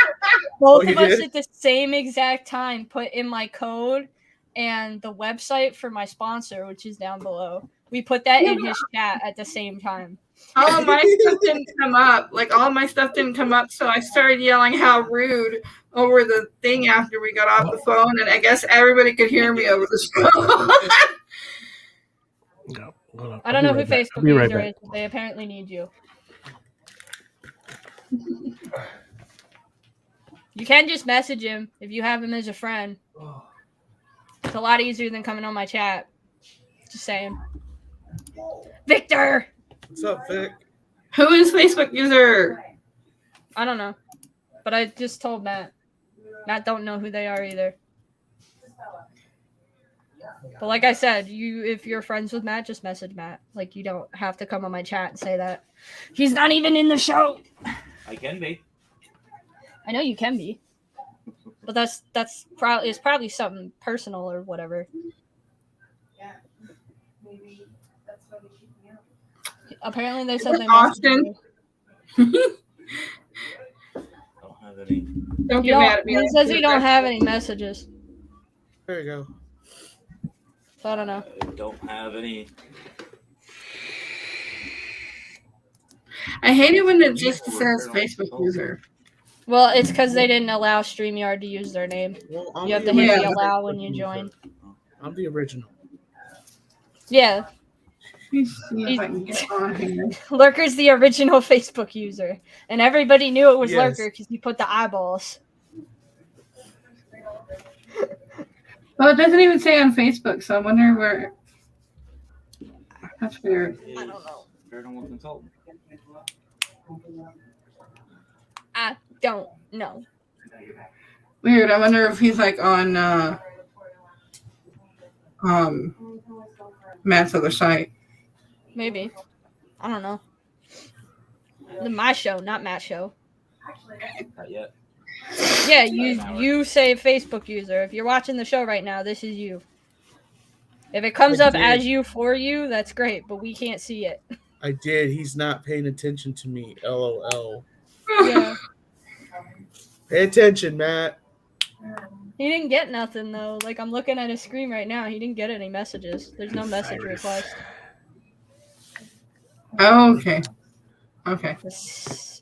Both you of us did? at the same exact time put in my code and the website for my sponsor, which is down below. We put that in his chat at the same time. All of my stuff didn't come up. Like all my stuff didn't come up, so I started yelling "How rude" over the thing after we got off the phone, and I guess everybody could hear me over the phone. Yeah, hold on. I don't know who I'll Facebook be right user back. is, but they apparently need you. You can just message him if you have him as a friend. It's a lot easier than coming on my chat. Just saying. Victor! What's up, Vic? Who is Facebook user? I don't know. But I just told Matt. Matt don't know who they are either. But like I said, if you're friends with Matt, just message Matt. Like you don't have to come on my chat and say that. He's not even in the show. I can be. I know you can be. But that's probably something personal or whatever. Maybe that's why they keep me out. Apparently they said they Austin. I don't have any. Don't He get mad at me. He says he don't have any messages. There you go. So I don't know. I don't have any. I hate it when it just says Facebook user. Well, it's because they didn't allow StreamYard to use their name. Well, I'm You have the to hit the original allow when Facebook you user. join. I'm the original. Yeah, Let me see if I can get on here. Lurker's the original Facebook user. And everybody knew it was Yes. Lurker because he put the eyeballs. Well, it doesn't even say on Facebook, so I wonder where. That's weird. I don't know. Paranormal consultant. I don't know. Weird. I wonder if he's like on Matt's other site. Maybe. I don't know. My show, not Matt's show. Not yet. Yeah, you say Facebook user. If you're watching the show right now, this is you. If it comes I up did. as you for you, that's great, but we can't see it. I did. He's not paying attention to me. LOL. Yeah. Pay attention, Matt. He didn't get nothing though. Like I'm looking at his screen right now. He didn't get any messages. There's no message request. Oh, okay. Okay.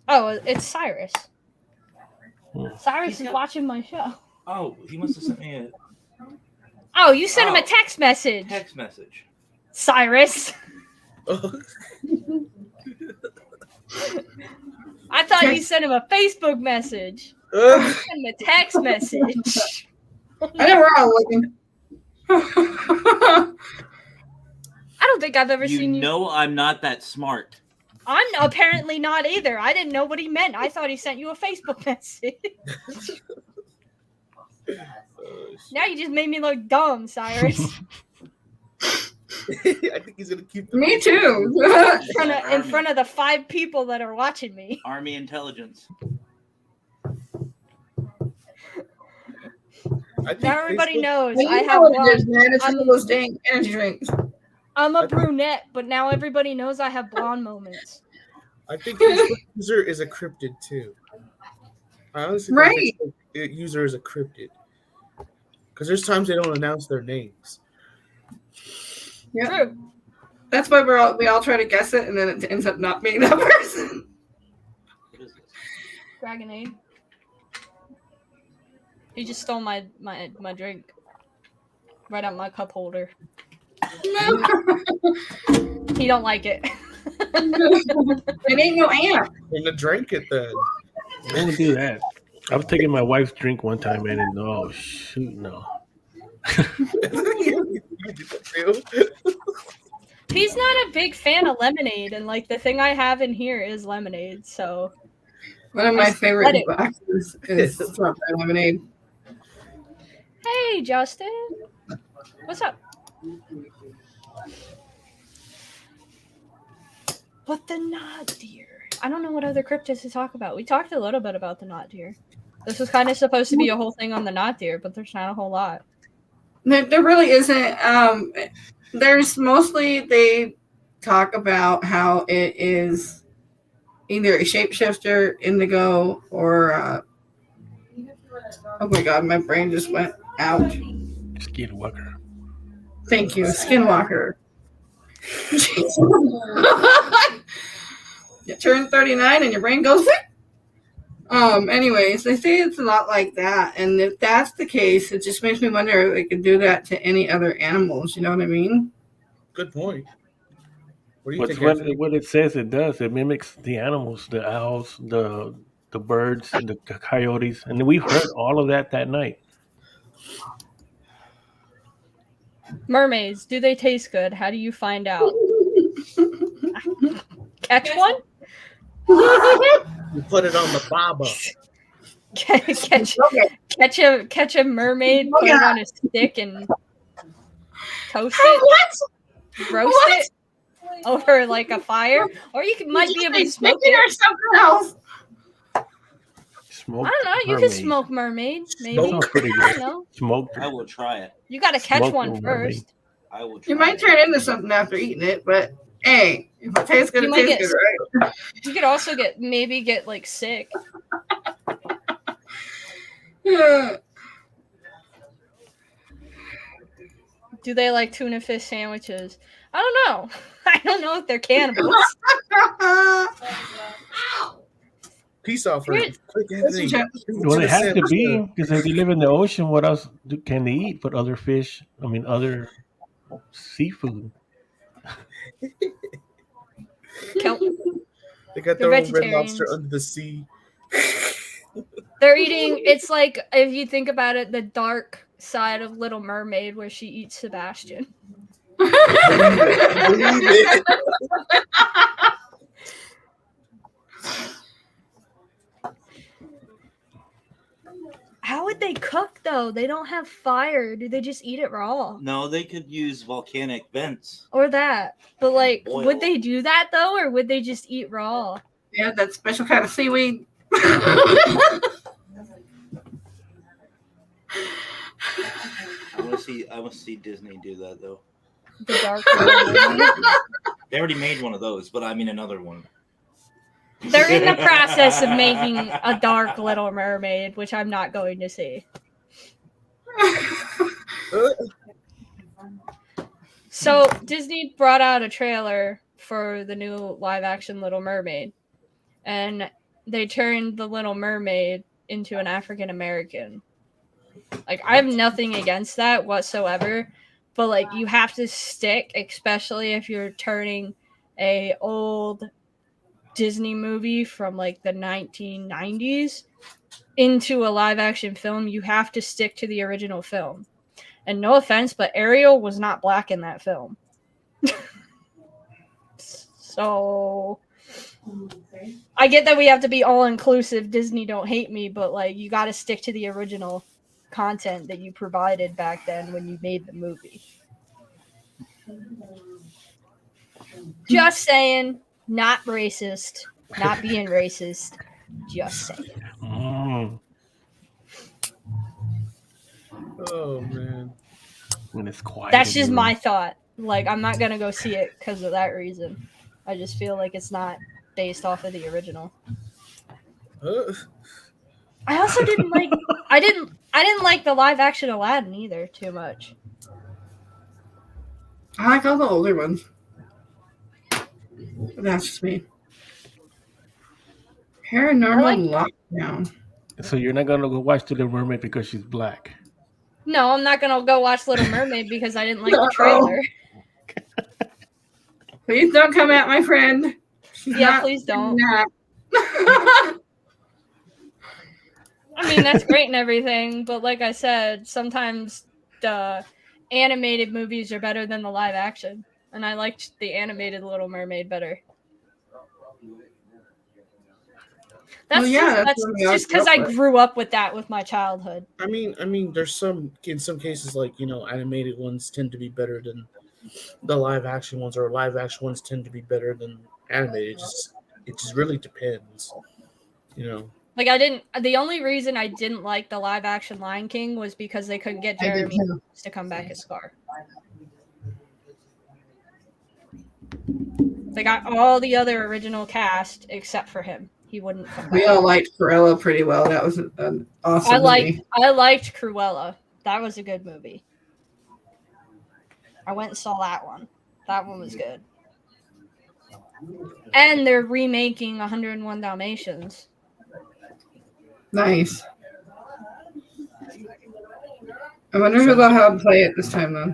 Oh, it's Cyrus. Hmm. Cyrus is watching my show. Oh, he must have sent me a Oh, you sent him a text message. text message. Cyrus. I thought you sent him a Facebook message. You sent him a text message. I know we're all looking. I don't think I've ever seen You you. know I'm not that smart. I'm apparently not either. I didn't know what he meant. I thought he sent you a Facebook message. Now you just made me look dumb, Cyrus. I think he's gonna keep. Me too. in front of the 5 people that are watching me. Army intelligence. I think Now everybody Facebook- knows Well, I you have know what it is, blonde. man. It's one of those dang energy drinks. I'm a brunette, but now everybody knows I have blonde moments. I think Facebook user is a cryptid too. I honestly Right. think Facebook user is a cryptid because there's times they don't announce their names. Yeah. True. That's why we all try to guess it, and then it ends up not being that person. What is this? Dragonade. He just stole my drink right out my cup holder. He don't like it. It ain't no ant. And to drink it then. Don't do that. I was taking my wife's drink one time, and oh shoot, no. He's not a big fan of lemonade, and like the thing I have in here is lemonade. So One of my favorite boxes is strawberry lemonade. Hey, Justin. What's up? But the knot deer. I don't know what other cryptids to talk about. We talked a little bit about the knot deer. This was kind of supposed to be a whole thing on the knot deer, but there's not a whole lot. There really isn't. There's mostly they talk about how it is either a shapeshifter, indigo, or oh my god, my brain just went out. Skinwalker. Thank you, Skinwalker. You turn 39 and your brain goes. Anyways, they say it's a lot like that, and if that's the case, it just makes me wonder if they could do that to any other animals. You know what I mean? Good point. What do you What's think? what, Anthony? what it says it does. It mimics the animals, the owls, the birds, and the coyotes, and we've heard all of that night. Mermaids, do they taste good? How do you find out? Catch one? You put it on the baba. catch a mermaid, put it on a stick, and toast it. What? Roast it over like a fire, or you might be able to smoke it or something else. Smoke. I don't know. You can smoke mermaid, maybe. Sounds pretty I good. don't know. Smoke. I will try it. You got to catch Smoke one a mermaid. first. I will try You might it. turn into something after eating it, but hey, if it tastes good, You it might tastes good, right? You could also get like sick. Yeah. Do they like tuna fish sandwiches? I don't know. I don't know if they're cannibals. Peace offer. Good. Quick, Anthony. Well, it has to be because if you live in the ocean, what else can they eat but other fish? I mean, other seafood. Kelp. They got They're their own red vegetarians. lobster under the sea. They're eating. It's like if you think about it, the dark side of Little Mermaid, where she eats Sebastian. Believe it. How would they cook though? They don't have fire. Do they just eat it raw? No, they could use volcanic vents. Or that. But like, Boil. would they do that though, or would they just eat raw? Yeah, that special kind of seaweed. I want to see Disney do that though. The dark Little Mermaid. They already made one of those, but I mean another one. They're in the process of making a dark Little Mermaid, which I'm not going to see. So Disney brought out a trailer for the new live-action Little Mermaid, and they turned the Little Mermaid into an African American. Like, I have nothing against that whatsoever, but like, you have to stick, especially if you're turning a old Disney movie from like the 1990s into a live-action film. You have to stick to the original film. And no offense, but Ariel was not black in that film. So I get that we have to be all-inclusive. Disney, don't hate me, but like, you got to stick to the original content that you provided back then when you made the movie. Just saying, not racist, not being racist. Just saying. Mm, Oh man. when it's quiet. That's in just the my room. thought. Like, I'm not gonna go see it because of that reason. I just feel like it's not based off of the original. I also didn't like. I didn't like the live action Aladdin either too much. I like all the older ones. But that's just me. Paranormal I Lockdown. So you're not gonna go watch The Little Mermaid because she's black. No, I'm not gonna go watch Little Mermaid because I didn't like the trailer. Please don't come at my friend. Yeah, please don't. I mean, that's great and everything, but like I said, sometimes the animated movies are better than the live action, and I liked the animated Little Mermaid better. That's just because I grew up with that with my childhood. I mean, there's some in some cases like animated ones tend to be better than the live action ones, or live action ones tend to be better than animated. It just really depends, Like the only reason I didn't like the live action Lion King was because they couldn't get Jeremy to come back as Scar. They got all the other original cast except for him. He wouldn't come back. We all liked Cruella pretty well. That was an awesome movie. I liked Cruella. That was a good movie. I went and saw that one. That one was good. And they're remaking 101 Dalmatians. Nice. I wonder if they'll have play it this time, though.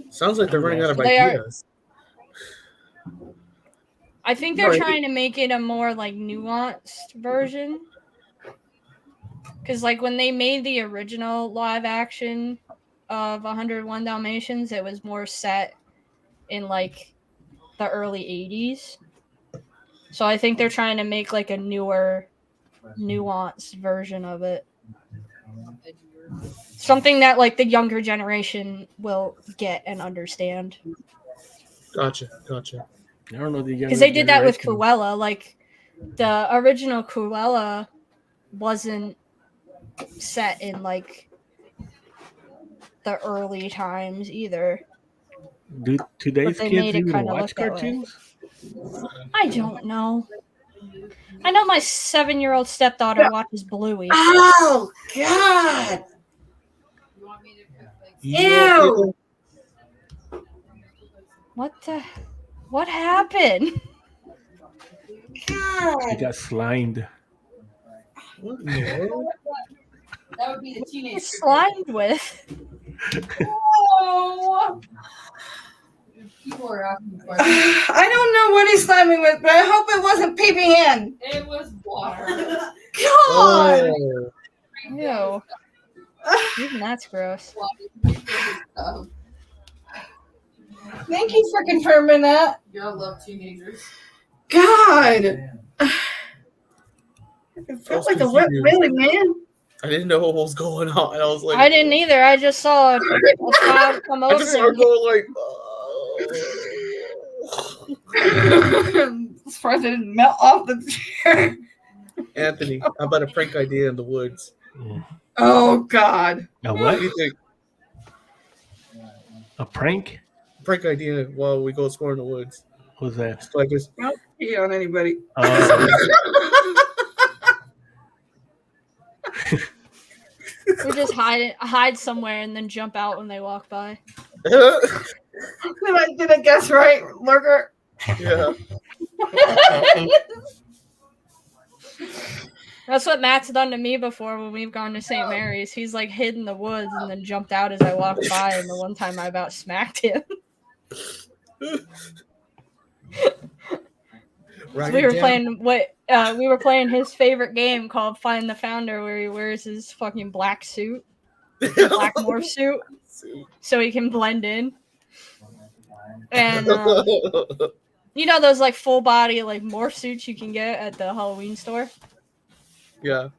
Sounds like they're running out of ideas. I think they're trying to make it a more like nuanced version. Because like when they made the original live action of 101 Dalmatians, it was more set in like the early 80s. So I think they're trying to make like a newer, nuanced version of it. Something that like the younger generation will get and understand. Gotcha. I don't know because they did that with Cruella. Like the original Cruella wasn't set in like the early times either. Do today's kids even watch cartoons? I don't know. I know my 7-year-old stepdaughter watches Bluey. Oh God! You want me to cook like Ew! What happened? God! I got slimed. What in the world? that would be the teenage Slimed with. Oh, people are asking questions. I don't know what he's sliming with, but I hope it wasn't PBN. It was water. God! Oh. Ew. Even that's gross. Thank you for confirming that. You gotta love teenagers. God! It felt like a wet belly, man. I didn't know what was going on. I was like, I didn't either. I just saw a child come over. I just started going like, I'm surprised it didn't melt off the chair. Anthony, how about a prank idea in the woods? Oh God! A What what? do you think? A prank? Prank idea while we go explore in the woods. What's that? Just like this. Don't pee on anybody. We just hide somewhere and then jump out when they walk by. Did I guess right, Lurker? Yeah. That's what Matt's done to me before when we've gone to St. Mary's. He's like hid in the woods and then jumped out as I walked by, and the one time I about smacked him. We were playing his favorite game called Find the Founder, where he wears his fucking black suit, black morph suit, so he can blend in. And you know those like full body like morph suits you can get at the Halloween store? Yeah.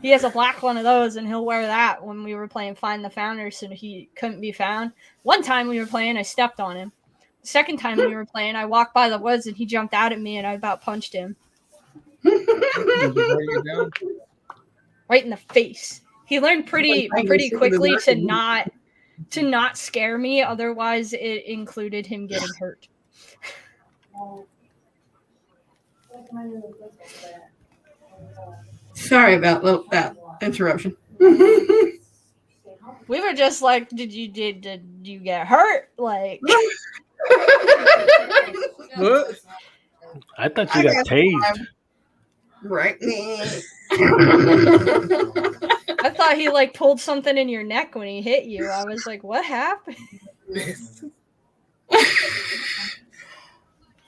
He has a black one of those, and he'll wear that when we were playing Find the Founder, so he couldn't be found. One time we were playing, I stepped on him. The second time we were playing, I walked by the woods, and he jumped out at me, and I about punched him. Did you down? Right in the face. He learned pretty quickly to not scare me, otherwise it included him getting hurt. Sorry about that interruption. We were just like, did you get hurt? Like What? I thought you got tased. Right. I thought he like pulled something in your neck when he hit you. I was like, what happened?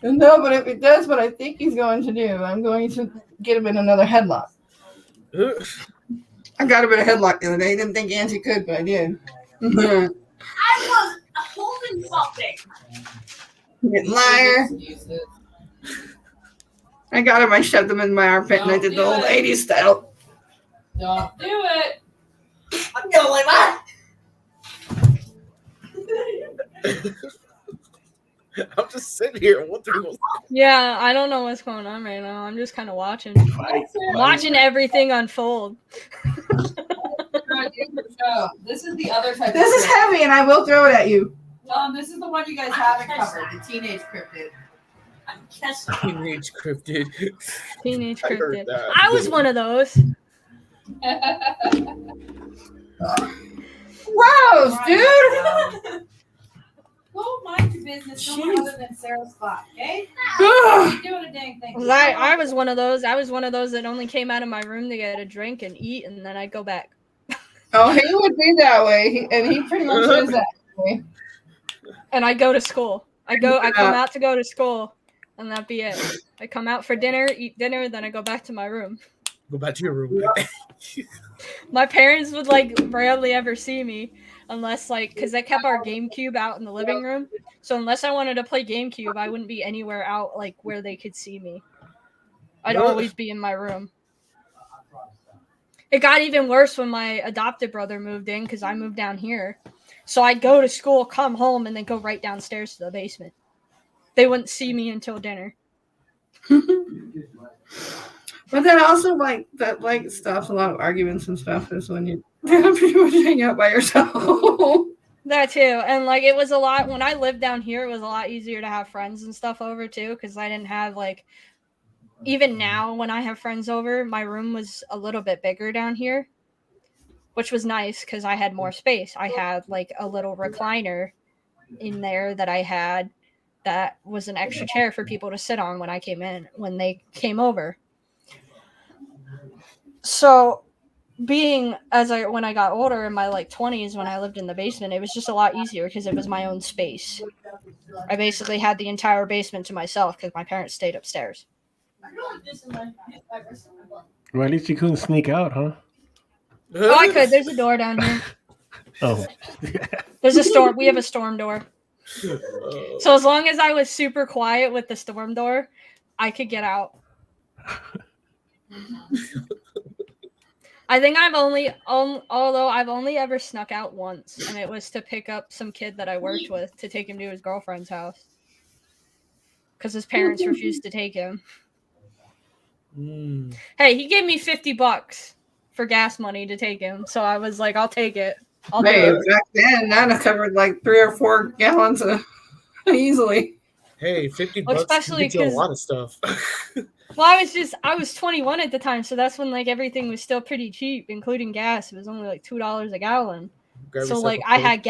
No, but if it does what I think he's going to do, I'm going to get him in another headlock. I got him in a headlock the other day. I didn't think Angie could, but I did. I was holding something. Liar. I got him. I shoved him in my armpit, and I did the old 80s style. Don't do it. I'm gonna like that. I'm just sitting here wondering. Yeah, I don't know what's going on right now. I'm just kind of watching. Watching everything unfold. This is the other type. This is heavy, and I will throw it at you. This is the one you guys haven't covered. The teenage cryptid. Teenage cryptid. Teenage I heard cryptid. that. I was one of those. Gross, dude. Go mind your business, no one other than Sarah's spot, okay? Ugh. You're doing a dang thing. I was one of those. I was one of those that only came out of my room to get a drink and eat, and then I'd go back. Oh, he would be that way, and he pretty much is that way. And I go to school. I come out to go to school, and that'd be it. I come out for dinner, eat dinner, then I go back to my room. Go back to your room. My parents would like rarely ever see me unless like because I kept our GameCube out in the living room. So unless I wanted to play GameCube, I wouldn't be anywhere out like where they could see me. I'd always be in my room. It got even worse when my adopted brother moved in because I moved down here. So I'd go to school, come home, and then go right downstairs to the basement. They wouldn't see me until dinner. But then also like that like stops a lot of arguments and stuff is when you pretty much hang out by yourself. That too. And like it was a lot when I lived down here, it was a lot easier to have friends and stuff over too, because I didn't have like even now when I have friends over, my room was a little bit bigger down here, which was nice because I had more space. I had like a little recliner in there that I had that was an extra chair for people to sit on when they came over. So when I got older in my like 20s when I lived in the basement, it was just a lot easier because it was my own space. I basically had the entire basement to myself because my parents stayed upstairs. Well, at least you couldn't sneak out, huh? Oh, I could. There's a door down here. Oh. There's a storm. We have a storm door. So as long as I was super quiet with the storm door, I could get out. I think although I've only ever snuck out once, and it was to pick up some kid that I worked with to take him to his girlfriend's house. Because his parents refused to take him. Hey, he gave me $50 for gas money to take him. So I was like, I'll take it. Back then, that covered like 3 or 4 gallons easily. Hey, $50 especially can get you a lot of stuff. Well, I was 21 at the time, so that's when like everything was still pretty cheap, including gas. It was only like $2 a gallon. So like I had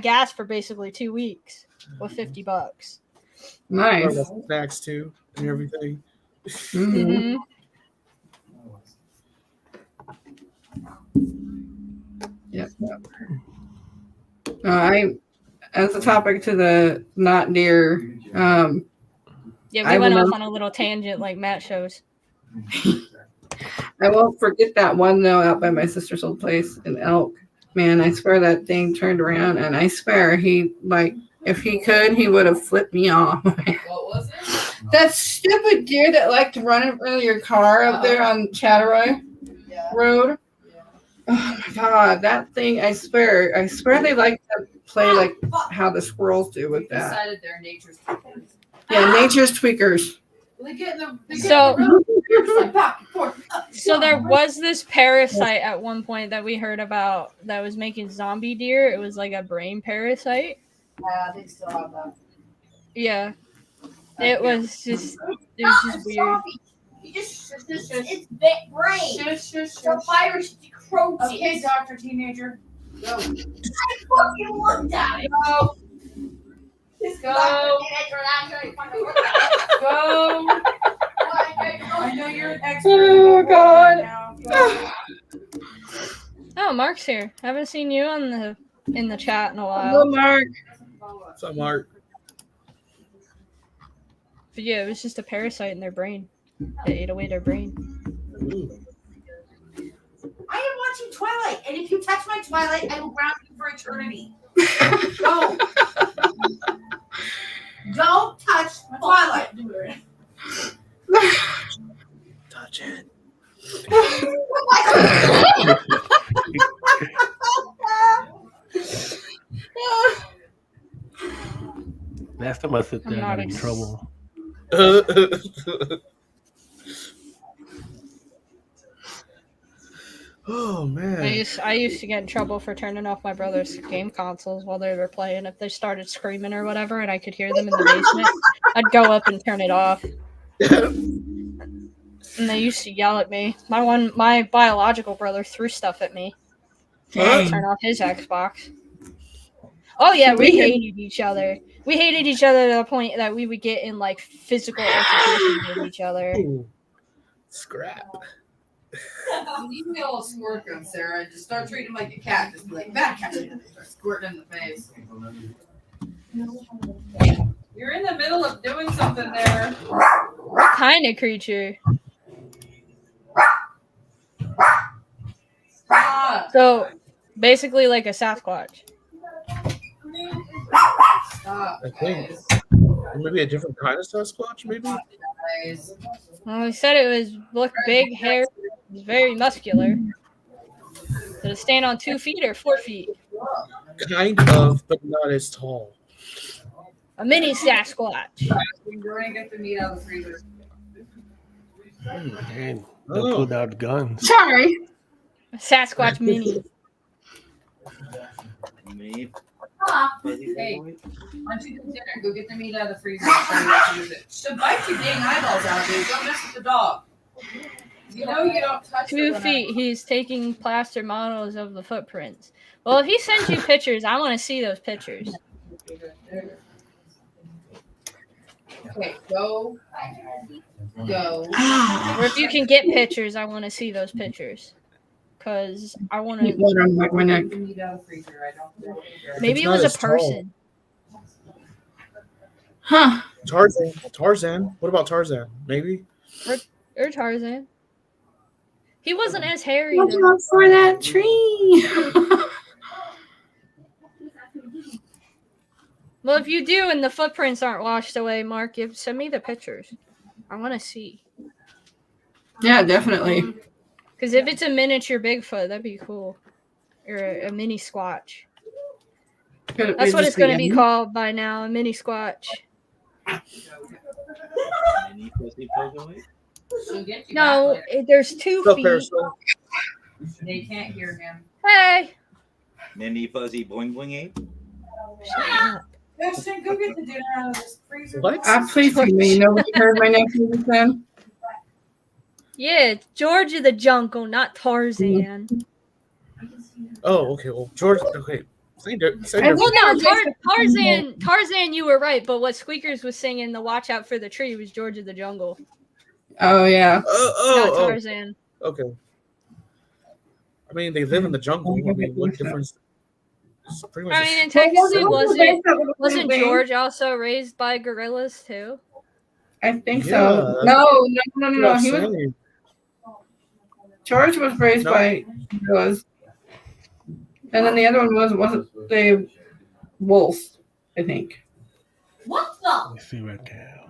gas for basically 2 weeks with $50. Nice. Snacks too and everything. Mm-hmm. Yep. As a topic to the not deer. Yeah, we went off on a little tangent like Matt shows. I won't forget that one though out by my sister's old place in Elk. Man, I swear that thing turned around, and I swear he if he could, he would have flipped me off. What was it? That stupid deer that liked to run in front of your car up there on Chatteroy Road. Yeah. Oh my god, that thing! I swear they like to play like how the squirrels do with that. Decided they're nature's tweakers. Yeah, nature's tweakers. So there was this parasite at one point that we heard about that was making zombie deer. It was like a brain parasite. Yeah, they still have that. Yeah. It was just weird. It's brain. The virus croaks. Okay, Dr. Teenager. Go. I fucking looked at it. Go. This Go. Go. Go. I know you're an expert. Oh God. Oh, Mark's here. Haven't seen you in the chat in a while. Hello, Mark. What's up, Mark? But yeah, it was just a parasite in their brain. It ate away their brain. Ooh. I am watching Twilight, and if you touch my Twilight, I will ground you for eternity. Don't. Don't touch Twilight. Touch it. Last time I sit there, I got in trouble. Oh man. I used to get in trouble for turning off my brother's game consoles while they were playing. If they started screaming or whatever, and I could hear them in the basement, I'd go up and turn it off. And they used to yell at me. My biological brother threw stuff at me. Dang. Turn off his Xbox. Oh yeah, we hated each other. We hated each other to the point that we would get in like physical altercations with each other. Ooh. Scrap. You can get a little squirt gun, Sarah, and just start treating him like a cat. Just be like, bad cat. Start squirting in the face. You're in the middle of doing something there. What kind of creature? Stop. So, basically like a Sasquatch. Stop. I think. Guys. Maybe a different kind of Sasquatch, maybe? Guys. Well, he said it looked big, hair, it was very muscular. Did it stand on 2 feet or 4 feet? Kind of, but not as tall. A mini Sasquatch. We're going to get the meat out of the freezer. And Oh. they pulled out guns. Sorry. A Sasquatch mini. Me. Hey, why don't you do dinner? Go get the meat out of the freezer and show you how to use it. So bite your dang eyeballs out, dude. Don't mess with the dog. You know you don't touch 2 feet. He's taking plaster models of the footprints. Well, if he sends you pictures, I want to see those pictures. Okay, go. Go. Or if you can get pictures, I want to see those pictures. Because I want Keep to. water on my neck. Get the meat out of the freezer. I don't know. Maybe It's it not was a as tall. person. Huh. Tarzan. Tarzan. What about Tarzan? Maybe? Or Tarzan. He wasn't as hairy. Watch though. out for that tree. Well, if you do and the footprints aren't washed away, Mark, send me the pictures. I want to see. Yeah, definitely. Because if it's a miniature Bigfoot, that'd be cool. Or a mini Squatch. That's what it's going to be called by now, a mini Squatch. Mini pussy puzzle. She'll get you No, back later. there's 2 Go, feet. Periscope. They can't hear him. Hey! Mini fuzzy boing boing ape. Shut up. Justin, go get the dinner out of this freezer. What? Please tell me nobody heard my nephew just then. Yeah, it's George of the Jungle, not Tarzan. Oh, okay. Well, George. Okay. Say Well, no, Tarzan, you were right. But what Squeakers was singing, the "Watch Out for the Tree," was George of the Jungle, Oh, yeah. not Tarzan. Okay. I mean, they live in the jungle. I mean, what difference? It's pretty much I mean, and technically, wasn't George also raised by gorillas too? I think Yeah, so. that's No. He was, George was raised by gorillas. And then the other one wasn't the wolves, I think. What Let the? me see right there.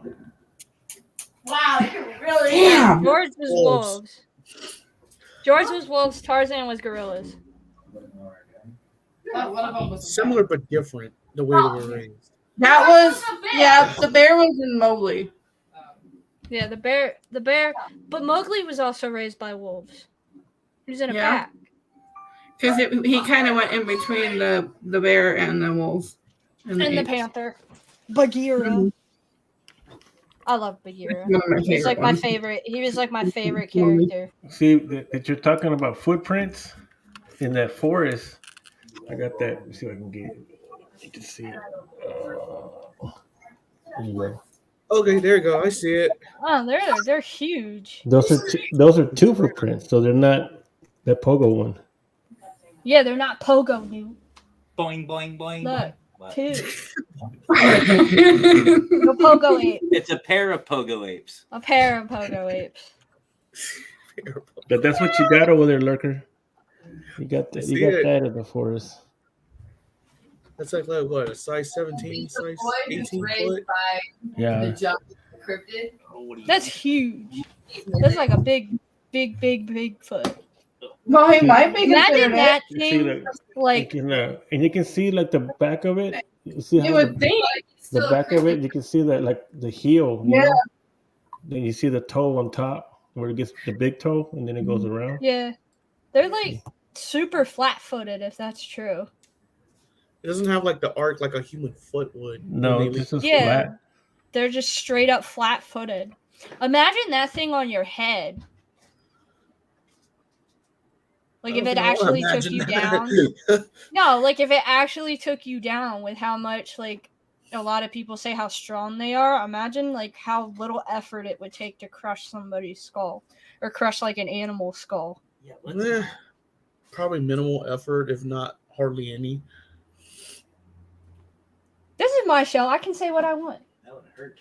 Wow, you're really. Damn. George was Wolves. wolves. George was wolves. Tarzan was gorillas. One of them was similar but different the way they were raised. That was, yeah, the bear was in Mowgli. Yeah, the bear. But Mowgli was also raised by wolves. He was in a pack. Because he kind of went in between the bear and the wolves. And the apes. panther. Bagheera. Mhm. I love Bagheera. One of my He was like favorite my ones. favorite. He was like my favorite character. See that you're talking about footprints in that forest. I got that. Let me see if I can get it. You can see it. Anyway, Okay, there you go. I see it. Oh, they're huge. Those are two footprints, so they're not the pogo one. Yeah, they're not pogo, dude. Boing, boing, boing. Look, What? two. No pogo ape. It's a pair of pogo apes. A pair of pogo apes. But that's what you got over there, Lurker. You got that. You See got it. that in the forest. That's like what? A size 17, size 18 foot. By Yeah. the jump cryptid. That's huge. That's like a big foot. Well, he might be Imagine considered that You see thing, the, like, and you can see like the back of it. You see You how would think. the back of it. You can see that like the heel. You know? Then you see the toe on top where it gets the big toe, and then it goes around. yeah, they're like super flat-footed, if that's true. It doesn't have like the arc like a human foot would. No, when they this is Yeah. flat. They're just straight up flat-footed. Imagine that thing on your head. Like if it actually took you down. No, like if it actually took you down with how much, like, a lot of people say how strong they are. Imagine like how little effort it would take to crush somebody's skull or crush like an animal skull. Yeah, probably minimal effort, if not hardly any. This is my show. I can say what I want. That would hurt.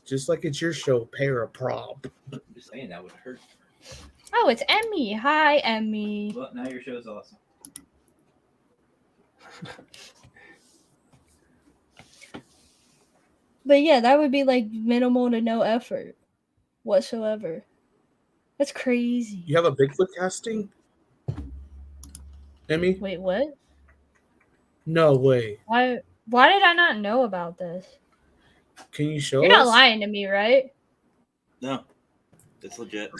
Just like it's your show, Parapost. I'm just saying that would hurt. Oh, it's Emmy. Hi, Emmy. Well, now your show's awesome. But yeah, that would be like minimal to no effort whatsoever. That's crazy. You have a Bigfoot casting? Emmy? Wait, what? No way. Why did I not know about this? Can you show You're us? not lying to me, right? No, it's legit.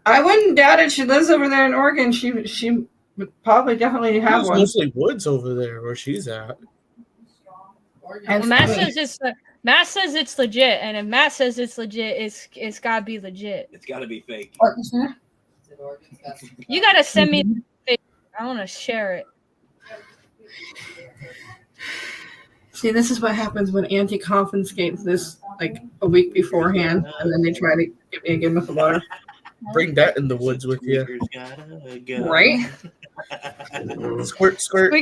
I wouldn't doubt it. She lives over there in Oregon. She would probably definitely have There's one. mostly woods over there where she's at. And Well, Matt funny. says it's legit, and if Matt says it's legit, it's gotta be legit. It's got to be fake. What was that? You gotta send me the picture. I want to share it. See, this is what happens when Auntie confiscates this like a week beforehand, and then they try to get me again with the water. Bring that in the woods with you. Right? Squirt, squirt.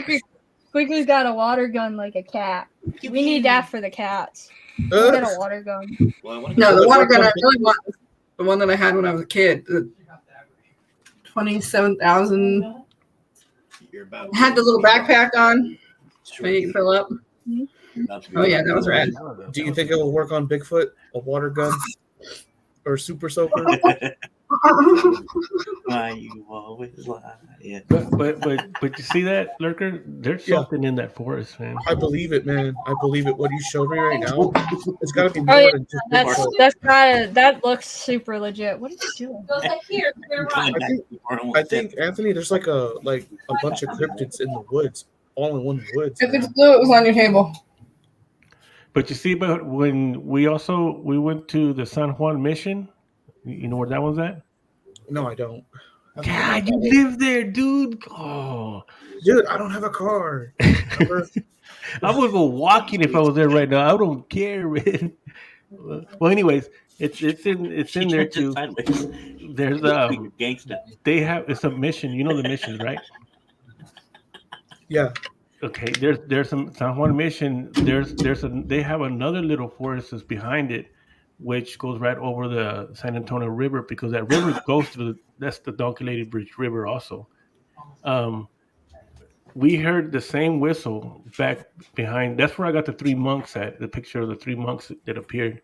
Squeaker's got a water gun like a cat. We need that for the cats. We got a water gun. No, the water gun I really want is the one that I had when I was a kid. The 27,000. Had the little backpack on. So you can fill up. Oh yeah, that was rad. Do you think it will work on Bigfoot? A water gun? Or super soaker? Why you always lie? Yeah. But you see that, Lurker? There's something in that forest, man. I believe it, man. I believe it. What you showed me right now, it's got to be more Oh, yeah, than just Bigfoot. that looks super legit. What are you doing? Goes like here, you're right. I think Anthony, there's like a bunch of cryptids in the woods, all in one woods. If it's blue, it was on your table. But you see, but when we went to the San Juan Mission, you know where that one's at? No, I don't. God, you live there, dude. Oh, Dude, I don't have a car. I would go walking if I was there right now. I don't care, man. Well, anyways, it's in there too. There's they have it's a mission. You know the missions, right? Yeah. Okay, there's some San Juan Mission. They have another little forest that's behind it, which goes right over the San Antonio River because that river goes through. That's the Donkey Lady Bridge River also. We heard the same whistle back behind. That's where I got the three monks at. The picture of the three monks that appeared.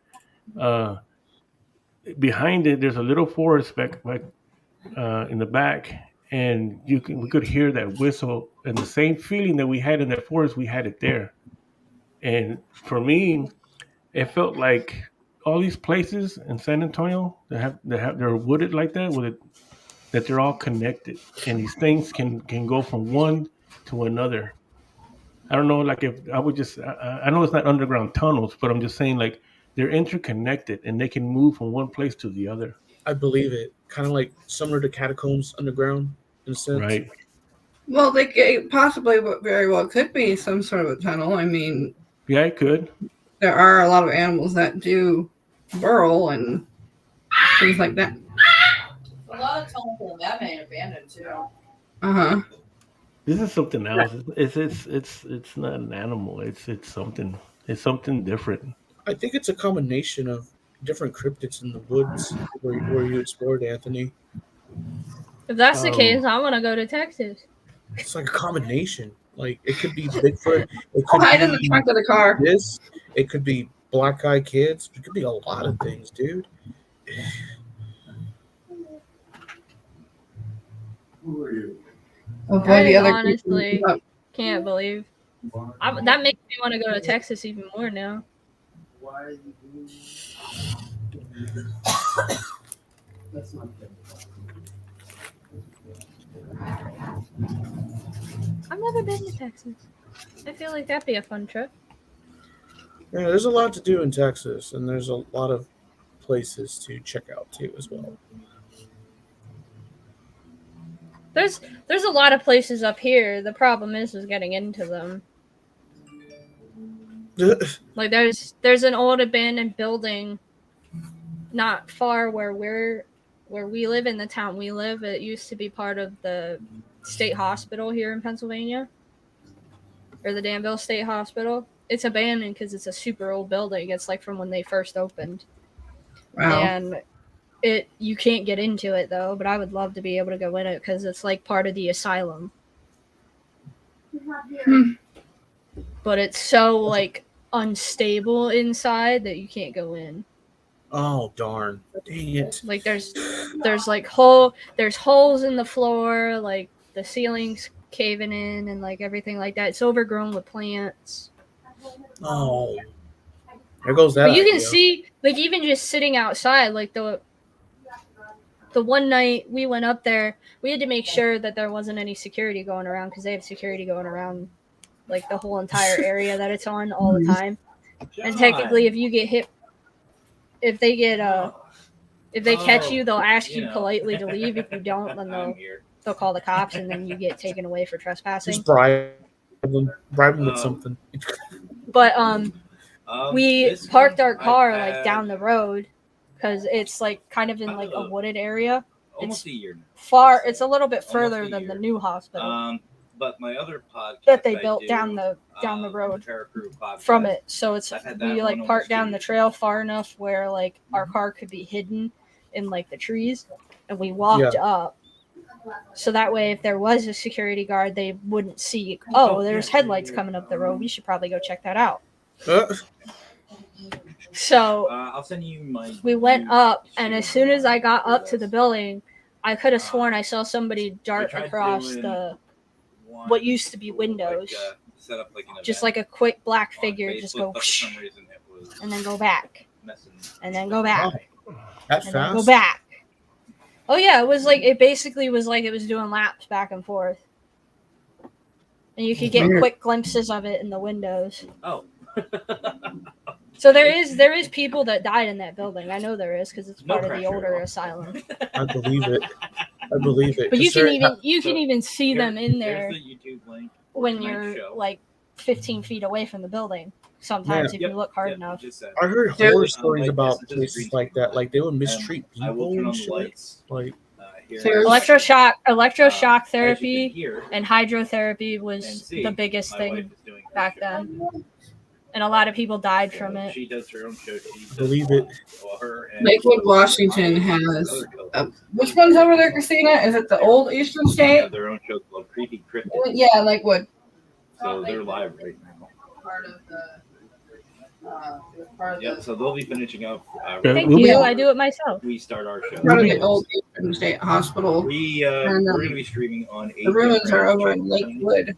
Behind it, there's a little forest back in the back. And we could hear that whistle, and the same feeling that we had in that forest, we had it there. And for me, it felt like all these places in San Antonio they're wooded like that, that they're all connected, and these things can go from one to another. I don't know, like if I would just, I know it's not underground tunnels, but I'm just saying like they're interconnected and they can move from one place to the other. I believe it. Kind of like similar to catacombs underground in a sense. Right. Well, they possibly very well could be some sort of a tunnel. I mean, Yeah, it could. there are a lot of animals that do burrow and things like that. A lot of times that may abandoned too. Uh-huh. This is something else. It's not an animal. It's something. It's something different. I think it's a combination of different cryptids in the woods where you explored, Anthony. If that's the case, I want to go to Texas. It's like a combination. Like it could be Bigfoot. It Oh, could hide in the trunk of the car. this. It could be black eye kids. It could be a lot of things, dude. Oh boy, I the other honestly can't believe. That makes me want to go to Texas even more now. I've never been to Texas. I feel like that'd be a fun trip. Yeah, there's a lot to do in Texas, and there's a lot of places to check out too as well. There's a lot of places up here. The problem is getting into them. Like there's an old abandoned building not far where we live, in the town we live. It used to be part of the state hospital here in Pennsylvania, or the Danville State Hospital. It's abandoned because it's a super old building. It's like from when they first opened. Wow. And you can't get into it though, but I would love to be able to go in it because it's like part of the asylum. But it's so like unstable inside that you can't go in. Oh darn! Dang it! Like there's like there's holes in the floor, like the ceiling's caving in, and like everything like that. It's overgrown with plants. Oh, there goes that. But you can idea. see, like even just sitting outside, like the one night we went up there, we had to make sure that there wasn't any security going around because they have security going around like the whole entire area that it's on all the time. And technically, if you get hit, if they catch you, they'll ask you politely to leave. If you don't, then they'll call the cops, and then you get taken away for trespassing. Just bribe them with something. But we parked our car like down the road because it's like kind of in like a wooded area. Almost a year now. Far, it's a little bit further than the new hospital. But my other podcast that they built down the road from it, so it's we like parked down the trail far enough where like our car could be hidden in like the trees, and we walked up, so that way if there was a security guard, they wouldn't see. Oh, there's headlights coming up the road. We should probably go check that out. So I'll send you my. We went up, and as soon as I got up to the building, I could have sworn I saw somebody dart across the what used to be windows, set up like just like a quick black figure, just go whoosh, and then go back, and then go back, That's and fast. then go back. Oh yeah, it was like it basically was like it was doing laps back and forth, and you could get quick glimpses of it in the windows. Oh. So there is people that died in that building. I know there is because it's part of the older asylum. I believe it. I believe it. But you can even see them in there when you're like 15 feet away from the building. Sometimes if you look hard enough. I heard horror stories about places like that. Like they would mistreat people and shit. Like electroshock therapy and hydrotherapy was the biggest thing back then. And a lot of people died from it. She does her own show. Believe it. Lakewood, Washington has. Which one's over there, Christina? Is it the old Eastern State? They have their own show called Creepy Cryptids. Yeah, Lakewood. So they're live right now. Part of the. Yeah, so they'll be finishing up. Thank you. I do it myself. We start our show. Part of the old Eastern State Hospital. We're going to be streaming on. The ruins are over in Lakewood,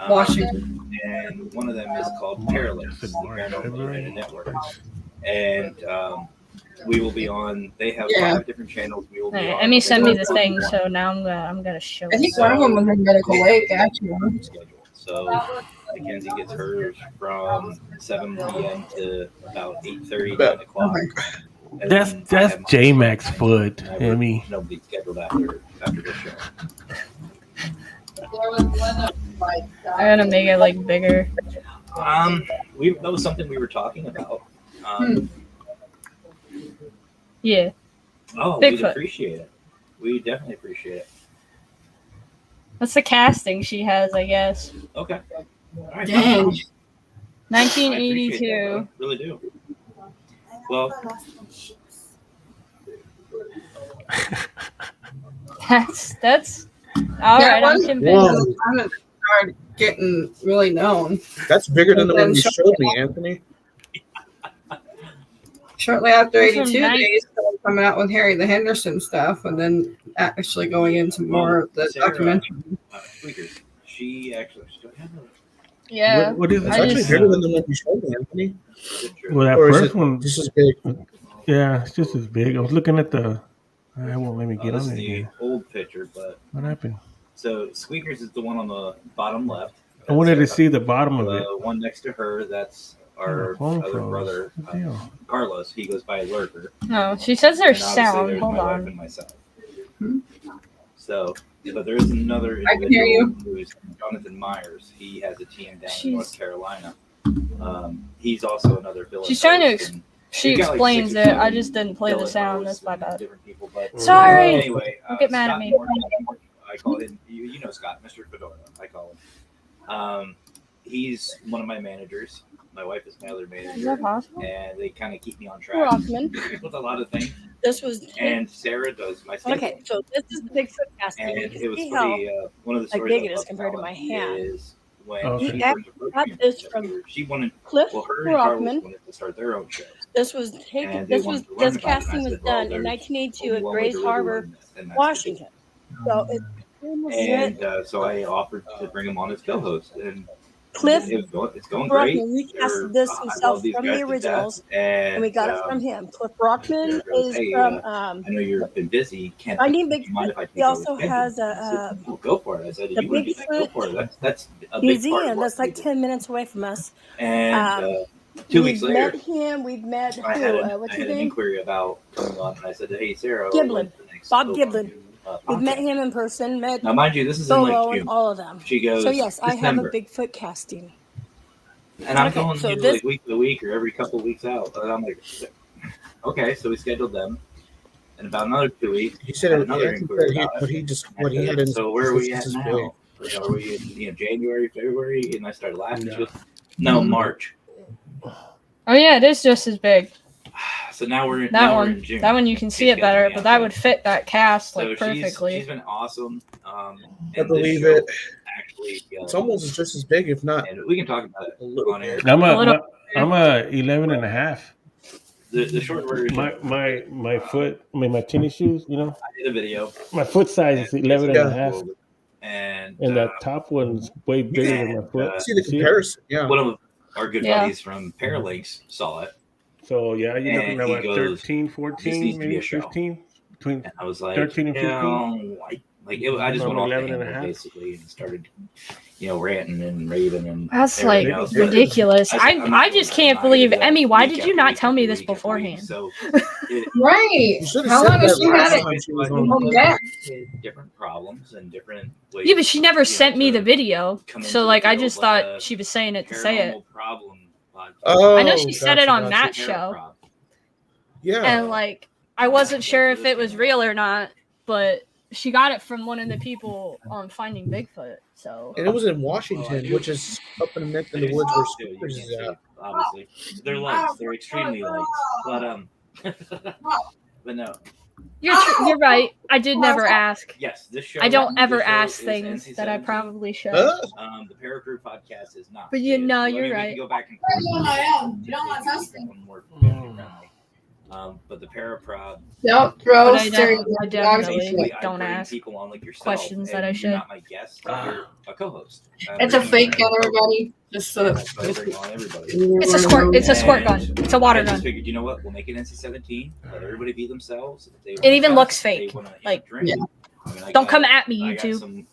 Washington. And one of them is called Parapost, the Paranormal Internet Network. And we will be on. They have 5 different channels. We will be on. Emmy sent me the thing, so now I'm gonna show. I think one of them was in Medical Lake, actually. So Mackenzie gets hers from 7 p.m. to about 8:30, 9 o'clock. That's J-Max foot, Emmy. Nobody scheduled after this show. I'm gonna make it like bigger. That was something we were talking about. Yeah. Oh, we'd Bigfoot. appreciate it. We definitely appreciate it. That's the casting she has, I guess. Okay. All right. Dang. 1982. I really do. Well, That's all right. I'm convinced. Whoa. Kind of started getting really known. That's bigger than the And one you then showed me, Anthony. Shortly after Those are 82, nice. they started coming out with Harry the Henderson stuff, and then actually going into more of the Sarah, documentary. Tweakers. She actually. Yeah. What is It's I actually just- bigger than the one you showed me, Anthony. Well, that Or is first it one, just as big? yeah, it's just as big. I was looking at the. I won't let me get This on is it the again. old picture, but What happened? so Squeakers is the one on the bottom left. I wanted to That's see the bottom of it. the one next to her. That's our Phone other froze. brother, What the deal? Carlos. He goes by Lurker. No, she says And there's obviously sound. there's Hold my wife on. and myself. So, but there is another I can hear you. who's Jonathan Myers. He has a TM down She's- in North Carolina. He's also another villain. She's trying to host, and She we've got, like, explains 6 or it. I 7 just didn't play the villain sound. hosts That's my and bad. different people, but Sorry. Anyway, Don't get mad at Scott me. Morton, I call him. You know Scott, Mr. Fedora. I call him. He's one of my managers. My wife is my other Is manager, that possible? and they kind of keep me on track Rothman. with a lot of things. This was And Sarah does my schedule. okay. So this is the Bigfoot casting. And You can it was see how pretty. One of the stories big I it is love compared to telling my hand. is when Okay. she Yeah, first approached got me and this said from she wanted. Cliff Well, her and Carlos Rothman. wanted to start their own shows. This was taken. And they This wanted was to learn this about it, and I casting was said, well, done in there's 1982 only at one way Grays to really Harbor, learn this, and that's Washington. So it's And so I offered to bring him on as co-host, and Cliff it's going great. Brockman recasted They're- this I himself love these from guys the to originals, death, and we got it from him. Cliff Brockman Sarah goes, is "Hey, from I know you've been busy. Can't Finding do you mind Bigfoot. if I take He over also the schedule?" has I said, a "Oh, go for it." I said, the "You want to do that? Go Bigfoot for it. That's a big part of museum what that's like we do." 10 minutes away from us. And 2 weeks We've later, met him. We've met I who? had, What's I his had an name? inquiry about coming on, and I said, "Hey, Sarah, Giblin. when's the next Bob Open Giblin. podcast?" We've met him in person. Met Now, mind you, this is in like Solo June. and all of them. She goes, So yes, I have a December. Bigfoot casting. And I'm Okay, going so usually this- like week to week or every couple of weeks out. And I'm like, okay, so we scheduled them. In about another 2 weeks, He said had it, another Anthony inquiry said he, about it. what he just I what he said, had in so where are we this at is now? Are we in January, February? And I started laughing. No. She goes, no, March. Oh yeah, it is just as big. So now we're in, That now we're one. in June. That one you can see She's it better, scheduled me but out that there. would fit that cast So like perfectly. she's been awesome. I and believe this show it. Actually, It's almost just as big, if not and we can talk about it a little on air. bit. I'm A little- a 11 and a half. The short version. My foot, my tennis shoes, you know, I did a video. my foot size is 11 and a half. And The top one's way bigger than my foot. See the You see it? comparison, yeah. one of our good Yeah. buddies from Paralinks saw it, So yeah, you're looking And at he what, goes, 13, "This 14, needs to be maybe a show." 15? Between and I was like, 13 and 15? I just From went off the 11 and a handle half. basically and started, ranting and raving and That's everything like else. ridiculous. I'm not I gonna just can't lie, believe. I do that Emmy, why week did you after not week tell after me this week after beforehand? week. So it, Right. You should How have long said has that she last had it? time she was Well, on. Yeah. different problems and different ways. Yeah, but she never sent me the to video, come so into like the I field, just like thought a she was saying it to say it. paranormal problem podcast. Oh, I know she said it gotcha, on gotcha. that show, Paraprob. Yeah. and like I wasn't sure if it was real or not, but she got it from one of the people on Finding Bigfoot. So And it was in Washington, which is up in the neck of the woods where You Scoopers can't is see, at. obviously. They're lights. They're extremely lights. But but no. you're right. I did never ask. Yes, this show. I don't ever this show ask is things that I NC-17. probably should. The Paraproof podcast is not. But you know, I mean, you're we can right. Go back and on my own. You don't want to trust me. one more family friendly. But the Paraprod. Don't throw But I stereotypes. definitely I don't bring ask people on like yourself, questions that and I you're should. not my guest. You're a co-host. It's a fake gun, everybody. Just so That's why I bring on everybody. It's a squirt. It's a squirt gun. It's a water I just gun. figured, you know what? We'll make it NC-17. Let everybody be themselves. If they It wanna even cuss, looks if they fake. wanna, Like, drink. yeah. I mean, I Don't got- come at me, I you got two. some,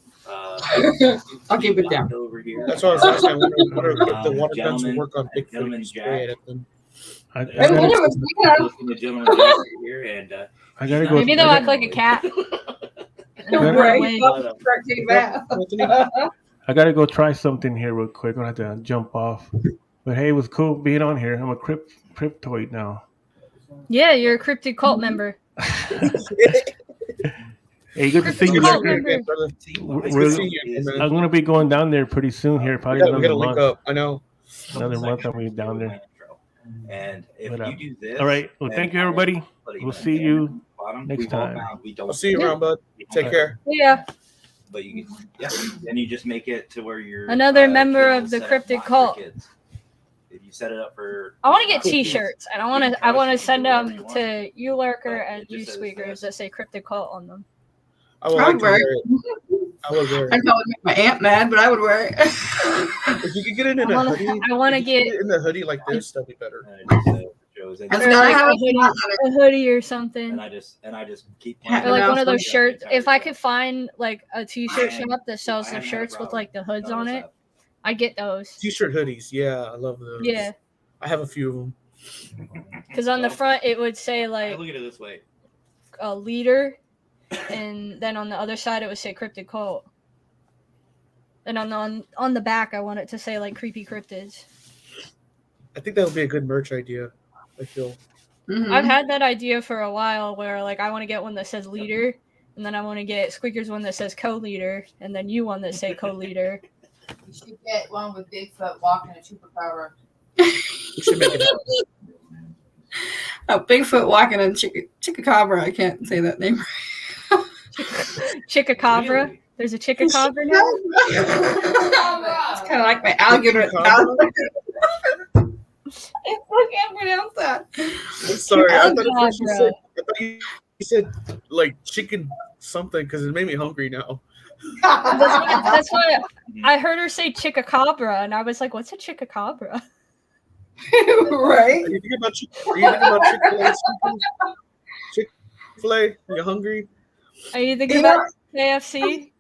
I'll keep it down. over here. That's what I was asking. I wonder if the water guns Gentlemen, will work on Bigfoot gentlemen, if you spray it at them. I Hey, we gotta, never seen her. Looking at gentlemen Jack here, and I gotta go. Maybe they'll act like a cat. Don't Gotta- worry. Wait. Correct you back. Anthony? I gotta go try something here real quick. I'm gonna have to jump off. But hey, it was cool being on here. I'm a cryptoid now. Yeah, you're a cryptid cult member. Hey, good to see you, Cult Lurker. member. I'm gonna be going down there pretty soon here, probably We another gotta link month. up. I know. Another month I'll be down there. And if But, you do this, all right. Well, thank you, everybody. We'll see you next time. I'll see you around, bud. Take care. Yeah. But you can, yeah, and you just make it to where you're Another member kids of the set up cryptid not for cult. kids. If you set it up for, I want to get T-shirts, and I want to send them to you, Lurker, and you, Squeakers, that say cryptid cult on them. I would wear it. I would wear it. I know it would make my aunt mad, but I would wear it. If you could get it in a hoodie, I want to get it in a hoodie like this. That'd be better. or like a hoodie or something. And I just keep Or like one of those shirts. If I could find like a T-shirt shop that sells the shirts with like the hoods on it, I get those. T-shirt hoodies, yeah, I love those. Yeah. I have a few of them. Because on the front it would say like look at it this way. A leader, and then on the other side it would say cryptid cult. And on the back I want it to say like creepy cryptids. I think that would be a good merch idea. I feel. Mm-hmm. I've had that idea for a while where like I want to get one that says leader, and then I want to get Squeaker's one that says co-leader, and then you one that say co-leader. You should get one with Bigfoot walking a chupacabra. We should make it happen. Oh, Bigfoot walking a chicacabra. I can't say that name. Chicacabra. Really? There's a chicacabra now. It's kind of like my alligator. I can't pronounce that. I'm sorry. I thought at first you said like chicken something because it made me hungry now. That's why I heard her say chicacabra, and I was like, "What's a chicacabra?" Right? Are you thinking about Chick-fil-A? Chick-fil-A? You hungry? Are you thinking about KFC?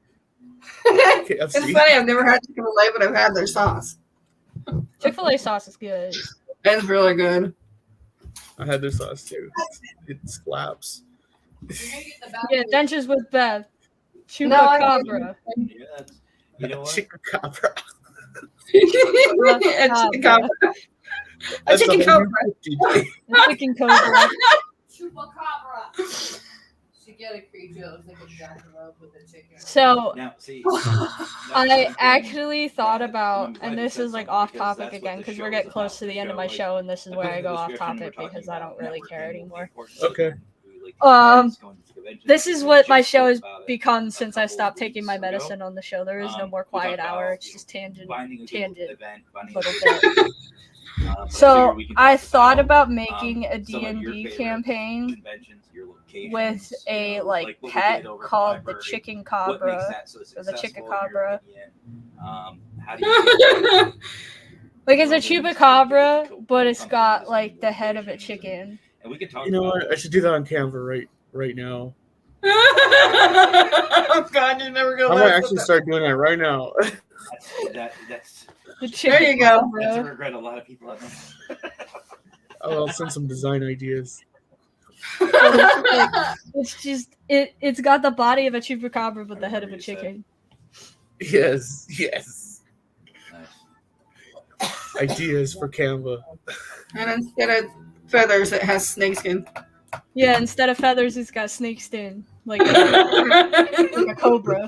KFC. It's funny. I've never had Chick-fil-A, but I've had their sauce. Chick-fil-A sauce is good. It's really good. I had their sauce too. It slaps. Yeah, dentures with Bev. No, I- Chupacabra. Yeah, you know what? Chicacabra. A chicacabra. A chicken cobra. A chicken cobra. Chupacabra. Should get a creature that looks like a jackalope with a chicken. So Now, see, I actually thought about, and this is like off topic again because we're getting close to the end of my show, and this is where I go off topic because I don't really care anymore. Okay. This is what my show has become since I stopped taking my medicine on the show. There is no more quiet hour. It's just tangent little bit. So I thought about making a D&D campaign with a like pet called the chicken cabra or the chicacabra. Like it's a chupacabra, but it's got like the head of a chicken. And we can talk. You know what? I should do that on Canva right now. Oh God, you're never gonna. I might actually start doing that right now. That's The there you go. that's a regret a lot of people have. I'll send some design ideas. It's just it's got the body of a chupacabra but the head of a chicken. Yes. Nice. Ideas for Canva. And instead of feathers, it has snakeskin. Yeah, instead of feathers, it's got snake skin, like a cobra.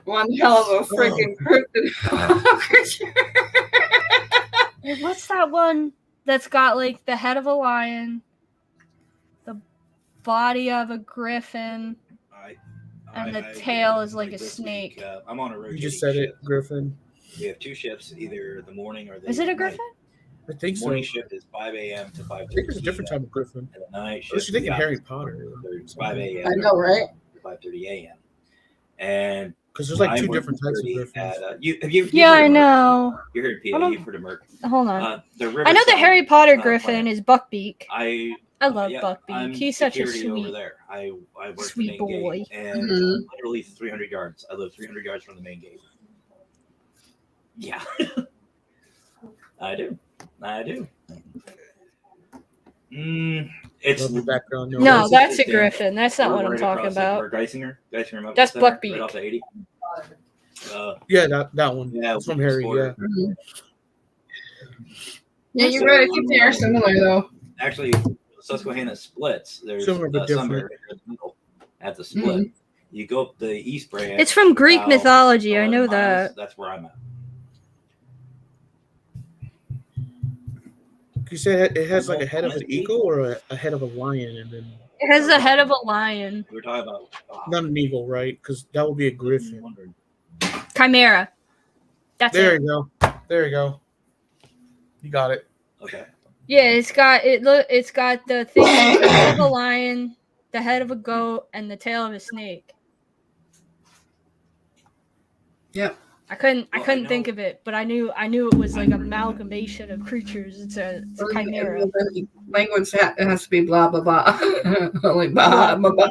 One hell of a freaking cryptid. Hey, what's that one that's got like the head of a lion, the body of a griffin, and the tail is like a snake? Week, I'm on a You rotating just said it, shift. Griffin. We have two shifts, either the morning or the Is it a night. griffin? I think so. Morning shift is 5 a.m. to 5:30. I think it's a different type of Griffin. And the night shift Unless you're thinking is Harry Potter. It's 5 a.m. I know, right? to 5:30 a.m. And Because there's like I two work different types of 30 Griffins. At, you've Yeah, heard I of Merc. know. You heard I PA, don't- you've heard of Merc. Hold on. The I know the Riverside, Harry Potter plant. griffin is Buckbeak. I love yeah, Buckbeak. I'm He's such a security over sweet. there. I work sweet the main boy. gate, and Mhm. literally 300 yards. I live 300 yards from the main gate. Yeah, I do. It's Love the background. No, This that's is a griffin. That's not we're what I'm right talking across about. Where Geisinger Medical That's Center, Buckbeak. right off of 80. Yeah, that one. Yeah, It's from Harry. Yeah. Mhm. Yeah, you're right. I think they are similar though. Actually, Susquehanna splits. There's Similar but some different. area in the middle at the split. You go up the east branch. It's from Greek about mythology. I 11 know miles. that. That's where I'm at. You said it has like a head of an eagle or a head of a lion, and then It has the head of a lion. We're talking about not an eagle, right? Because that would be a griffin. Chimera. That's There it. you go. There you go. You got it. Okay. Yeah, it's got it's got the thing, the head of a lion, the head of a goat, and the tail of a snake. Yep. I couldn't think of it, but I knew it was like amalgamation of creatures. It's a chimera. Language it has to be blah blah blah. Like blah blah blah.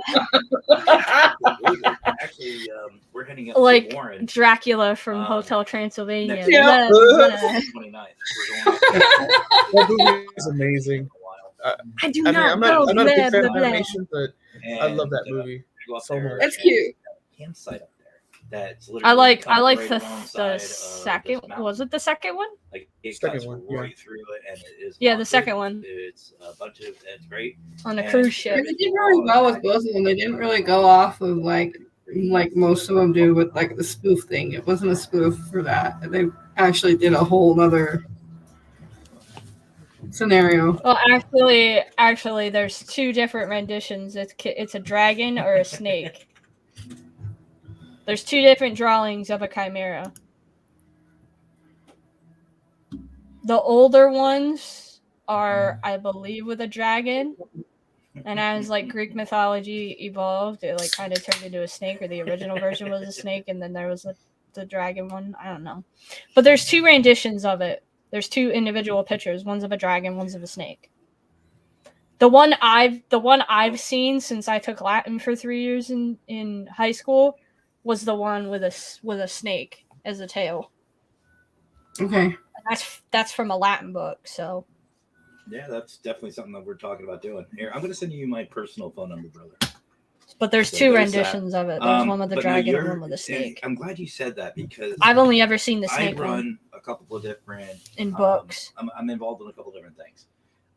Actually, we're heading up Like to Warren. Dracula from Hotel Transylvania. next Yeah. week, 29th. We're going That movie is amazing. I do I mean, not I'm know. not a big fan Blah, of blah, blah. animation, but I love that movie so much. That's cute. Campsite up there. That's I like literally the right alongside of second. this mountain. Was it the second one? Like it Second cuts one, right yeah. through it, and it is. Yeah, the haunted. second one. It's a bunch of. It's great. On a And cruise ship. They did really well with both of them. They didn't really go off of like most of them do with like the spoof thing. It wasn't a spoof for that. They actually did a whole other scenario. Well, actually, there's two different renditions. It's a dragon or a snake. There's two different drawings of a chimera. The older ones are, I believe, with a dragon, and as like Greek mythology evolved, it like kind of turned into a snake, or the original version was a snake, and then there was the dragon one. I don't know, but there's two renditions of it. There's two individual pictures. One's of a dragon, one's of a snake. The one I've seen since I took Latin for 3 years in high school was the one with a snake as a tail. Okay. That's from a Latin book, so. Yeah, that's definitely something that we're talking about doing. Here, I'm going to send you my personal phone number, brother. But there's So two there's renditions that. of it. There's one with the But no, dragon and you're- one with a snake. I'm glad you said that because I've only ever seen the I snake one run a couple of different in books. I'm involved in a couple different things.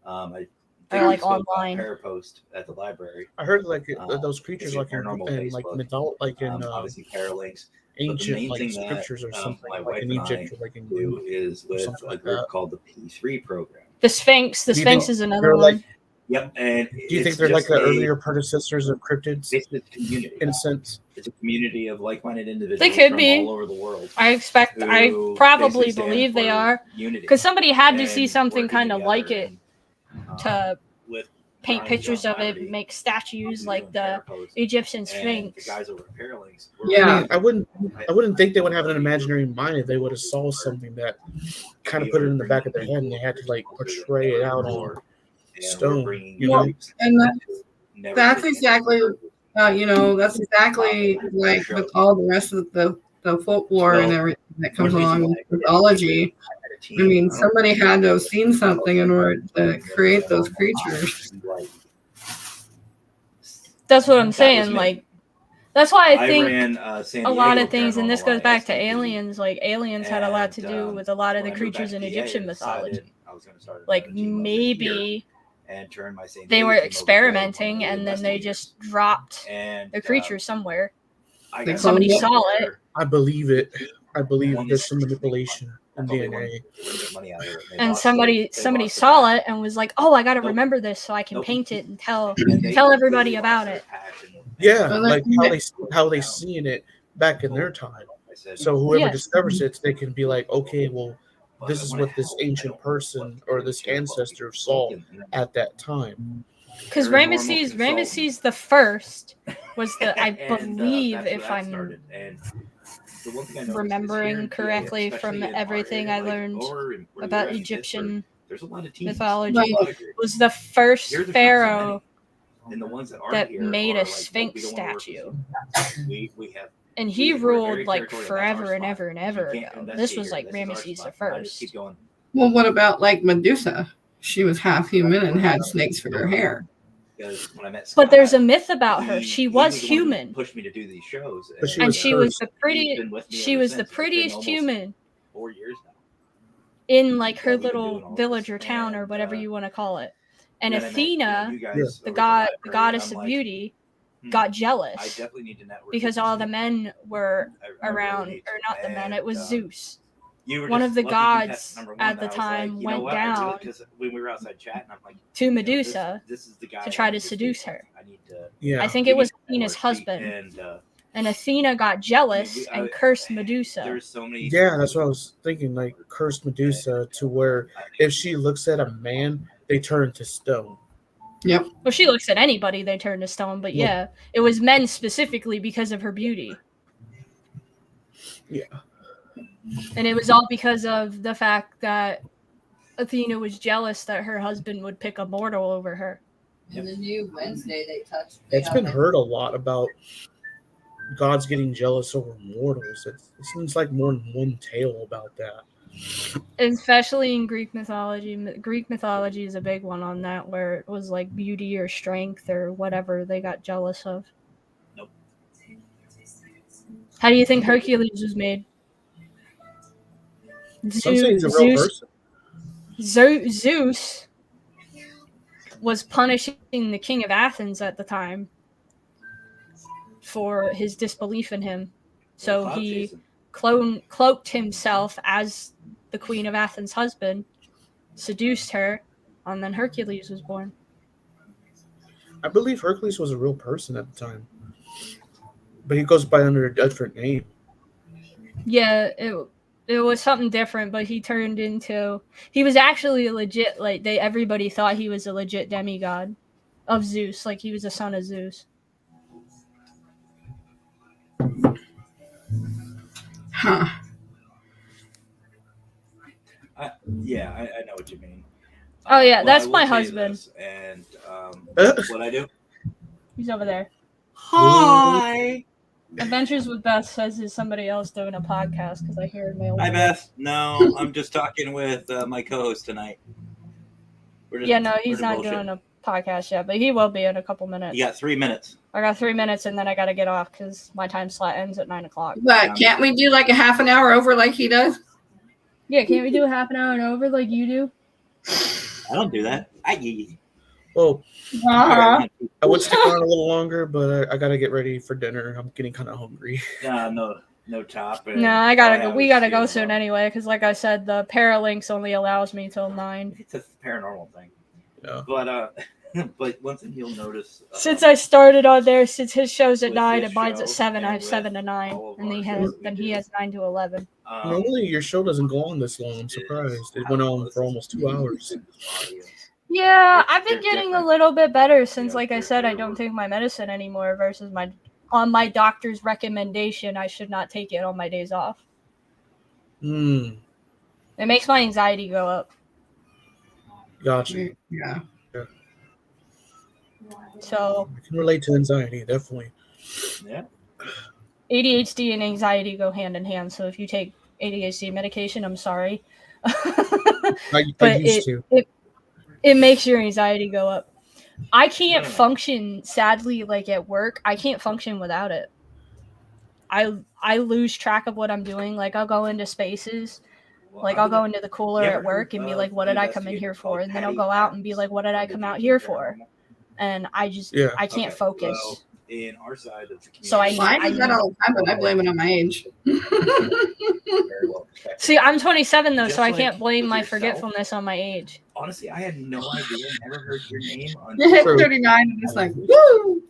I Or, like, we spoke about online. Parapost at the library. I heard like those If creatures you're like in paranormal like Facebook, like in obviously Paralinks. ancient main like thing that, scriptures or something my like wife in and Egypt I or like in do is with something a like group that. called the P3 program. The Sphinx. The Do you Sphinx think is another they're one. like- Yep, and Do you think it's they're like just the earlier predecessors of cryptids It's a community. in a sense? It's a community of like-minded individuals They could from be. all over the world. I who probably basically stand believe they for are. unity Because somebody had to see and something working kind of like together it and, to with paint Bryan pictures of it, Laverty, make statues who's like doing the Parapost, Egyptian and the Sphinx. guys over at Paralinks. Yeah. I wouldn't think they would have an imaginary mind if they would have saw something that kind of put it in the back of their head and they had to like portray it out on stone. You know? And that's exactly, that's exactly like with all the rest of the folklore and everything that comes along with mythology. I mean, somebody had to have seen something in order to create those creatures. That's what I'm was saying. me. Like, that's why I think ran, San a lot Diego of things, and this Paranormal goes back to Alliance, aliens. Like, aliens had a lot to do and, with a lot of the when I moved back creatures to in PA, Egyptian I mythology. decided I was gonna start Like, another team over maybe here and turn my San they Diego were team over to experimenting one of the and then they investigators. just dropped And the creature somewhere. I They got Somebody cloned it? saw it. I believe it. I believe there's some manipulation in They DNA. wanted to make money out of it, they And lost somebody it. They somebody lost saw passion. it and was like, "Oh, I got to Nope. remember this so I can Nope. paint it and tell And they tell everybody completely about lost it." their passion. Yeah, Well, like like- how they seen it back in their time. I said, So whoever Yeah. discovers it, they can be like, okay, well, "But this I is wanna what this help. I ancient don't person want or to this care what ancestor people saw think." And then at that time. Because Paranormal Ramesses the First was the I And, believe that's where if that I'm started. And the one thing I noticed is remembering here in PA, correctly especially from in our everything area, I learned over in- where about you're at in Egyptian Pittsburgh, there's a lot of teams. mythology, Right. was the first Here's a pharaoh concept, and the ones that aren't that here made are a like, Sphinx we don't wanna work with statue. you. We have And he we're very ruled like territorial. That's forever our and spot. ever and You ever can't ago. investigate This was here. like This is our Ramesses the spot. I just First. keep going. Well, what about like Medusa? She was half human and had snakes for her hair. because when I met But Scott, there's a myth about her. She he was the one who human. pushed me to do these shows, But she And was she was cursed. the pretty. He's been with me She ever was the since. It's been prettiest almost human 4 years now. in like her we've been doing little all village this, or town or and, whatever you want to call it. And then I met, Athena, you guys the over at the library, goddess and of I'm like, beauty, got I jealous definitely need to network because with all these the people. men were I really around, need or to. not the men. It was And, Zeus. You were One just of the lucky gods contestant number one, at and the I was time like, you know went what? down Because when we were outside chatting, I'm like, to you know, Medusa this is the guy to try I to need speak seduce with. her. I need to. Yeah. I think we it was need to Athena's network. husband. And Athena got jealous and cursed Medusa. There's so many. Yeah, that's what I was thinking. Like cursed Medusa, to where if she looks at a man, they turn to stone. Yep. Well, she looks at anybody, they turn to stone. But yeah, it was men specifically because of her beauty. Yeah. And it was all because of the fact that Athena was jealous that her husband would pick a mortal over her. In the new Wednesday, they touched. It's been heard a lot about gods getting jealous over mortals. It seems like more than one tale about that. Especially in Greek mythology. Greek mythology is a big one on that, where it was like beauty or strength or whatever they got jealous of. Nope. How do you think Hercules was made? Some say he's a real person. Zeus was punishing the king of Athens at the time for his disbelief in him. So he cloaked himself as the queen of Athens' husband, seduced her, and then Hercules was born. I believe Hercules was a real person at the time, but he goes by under a different name. Yeah, it was something different, but he was actually a legit, like everybody thought he was a legit demigod of Zeus, like he was a son of Zeus. Huh. I know what you mean. Oh yeah, that's my husband. And what I do? He's over there. Hi. Adventures with Beth says there's somebody else doing a podcast because I hear male. Hi, Beth. No, I'm just talking with my co-host tonight. He's not doing a podcast yet, but he will be in a couple minutes. You got 3 minutes. I got 3 minutes, and then I got to get off because my time slot ends at 9 o'clock. But can't we do like a half an hour over like he does? Yeah, can't we do a half an hour and over like you do? I don't do that. Well, Uh-huh. I would stick around a little longer, but I gotta get ready for dinner. I'm getting kind of hungry. No top. No, I gotta go. We gotta go soon anyway, because like I said, the Paralinks only allows me till 9. It's a paranormal thing. Yeah. But one thing you'll notice. Since I started on there, since his show's at with 9 this and mine's show at 7, I have and 7 to with 9, all of and our he has 9 to 11. Normally, your show doesn't go on this long. I'm surprised. It went on for almost 2 hours. Yeah, I've been getting a little bit better since, like I said, I don't take my medicine anymore versus on my doctor's recommendation, I should not take it on my days off. It makes my anxiety go up. Gotcha. Yeah. So I can relate to anxiety, definitely. Yeah. ADHD and anxiety go hand in hand. So if you take ADHD medication, I'm sorry. I used to. It makes your anxiety go up. I can't function, sadly, like at work. I can't function without it. I lose track of what I'm doing. Like I'll go into spaces. Like I'll go into the cooler at work and be like, what did I come in here for? And then I'll go out and be like, what did I come out here for? And I can't focus. Well, in our side of the community, So I do that all the time, but I blame it on my age. See, I'm 27 though, Just so I like can't blame with my yourself. forgetfulness on my age. Honestly, I had no idea. Never heard your name on. You hit 39 and it's like, woo!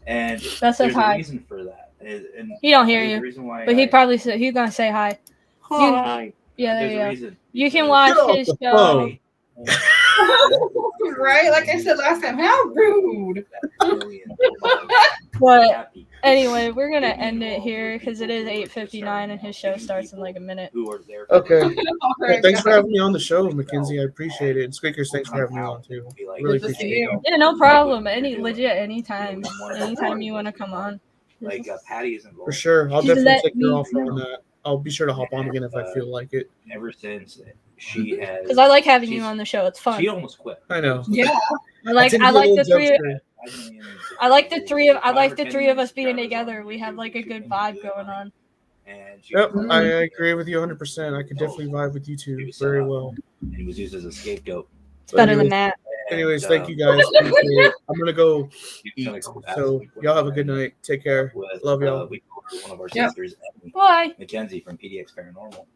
And That's there's hi. a reason for that. And He don't hear there's a you, reason why but he's gonna say hi. Hi. Yeah, there There's you a go. reason. You can watch Get off his the show. phone. Right? Like I said last time, how rude. But anyway, we're gonna end it here because it is 8:59 and his show starts in like a minute. Who are there? Okay. Right, Thanks for guys. having me on the show, Mackenzie. I appreciate it. And Squeakers, thanks for having me on too. Really Good to see appreciate it. you. Yeah, no problem. Anytime you want to come on. Like Patty is involved. For sure. I'll Just definitely let take her me off know. on that. I'll be sure to hop on again if I feel like it. Ever since she has, Because I like having you on the show. It's fun. she almost quit. I know. Yeah. I like the three. I like the three of us being together. We have like a good vibe going on. Yep, I agree with you 100%. I could definitely vibe with you two very well. And he was used as a scapegoat. It's better than that. Anyways, thank you guys. Appreciate it. I'm gonna go eat. So y'all have a good night. Take care. Love y'all. We called one of our sisters, Bye. Mackenzie from PDX Paranormal.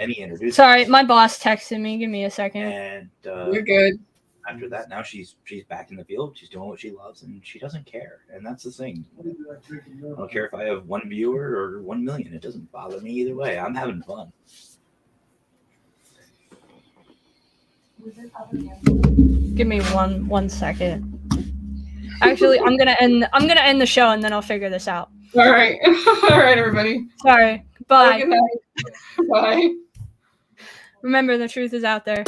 And he introduced. Sorry, my boss texted me. Give me a second. And You're good. After that, now she's back in the field. She's doing what she loves, and she doesn't care. And that's the thing. I don't care if I have 1 viewer or 1 million. It doesn't bother me either way. I'm having fun. Give me one second. Actually, I'm gonna end the show and then I'll figure this out. All right. All right, everybody. Sorry. Bye. Good night. Bye. Remember, the truth is out there.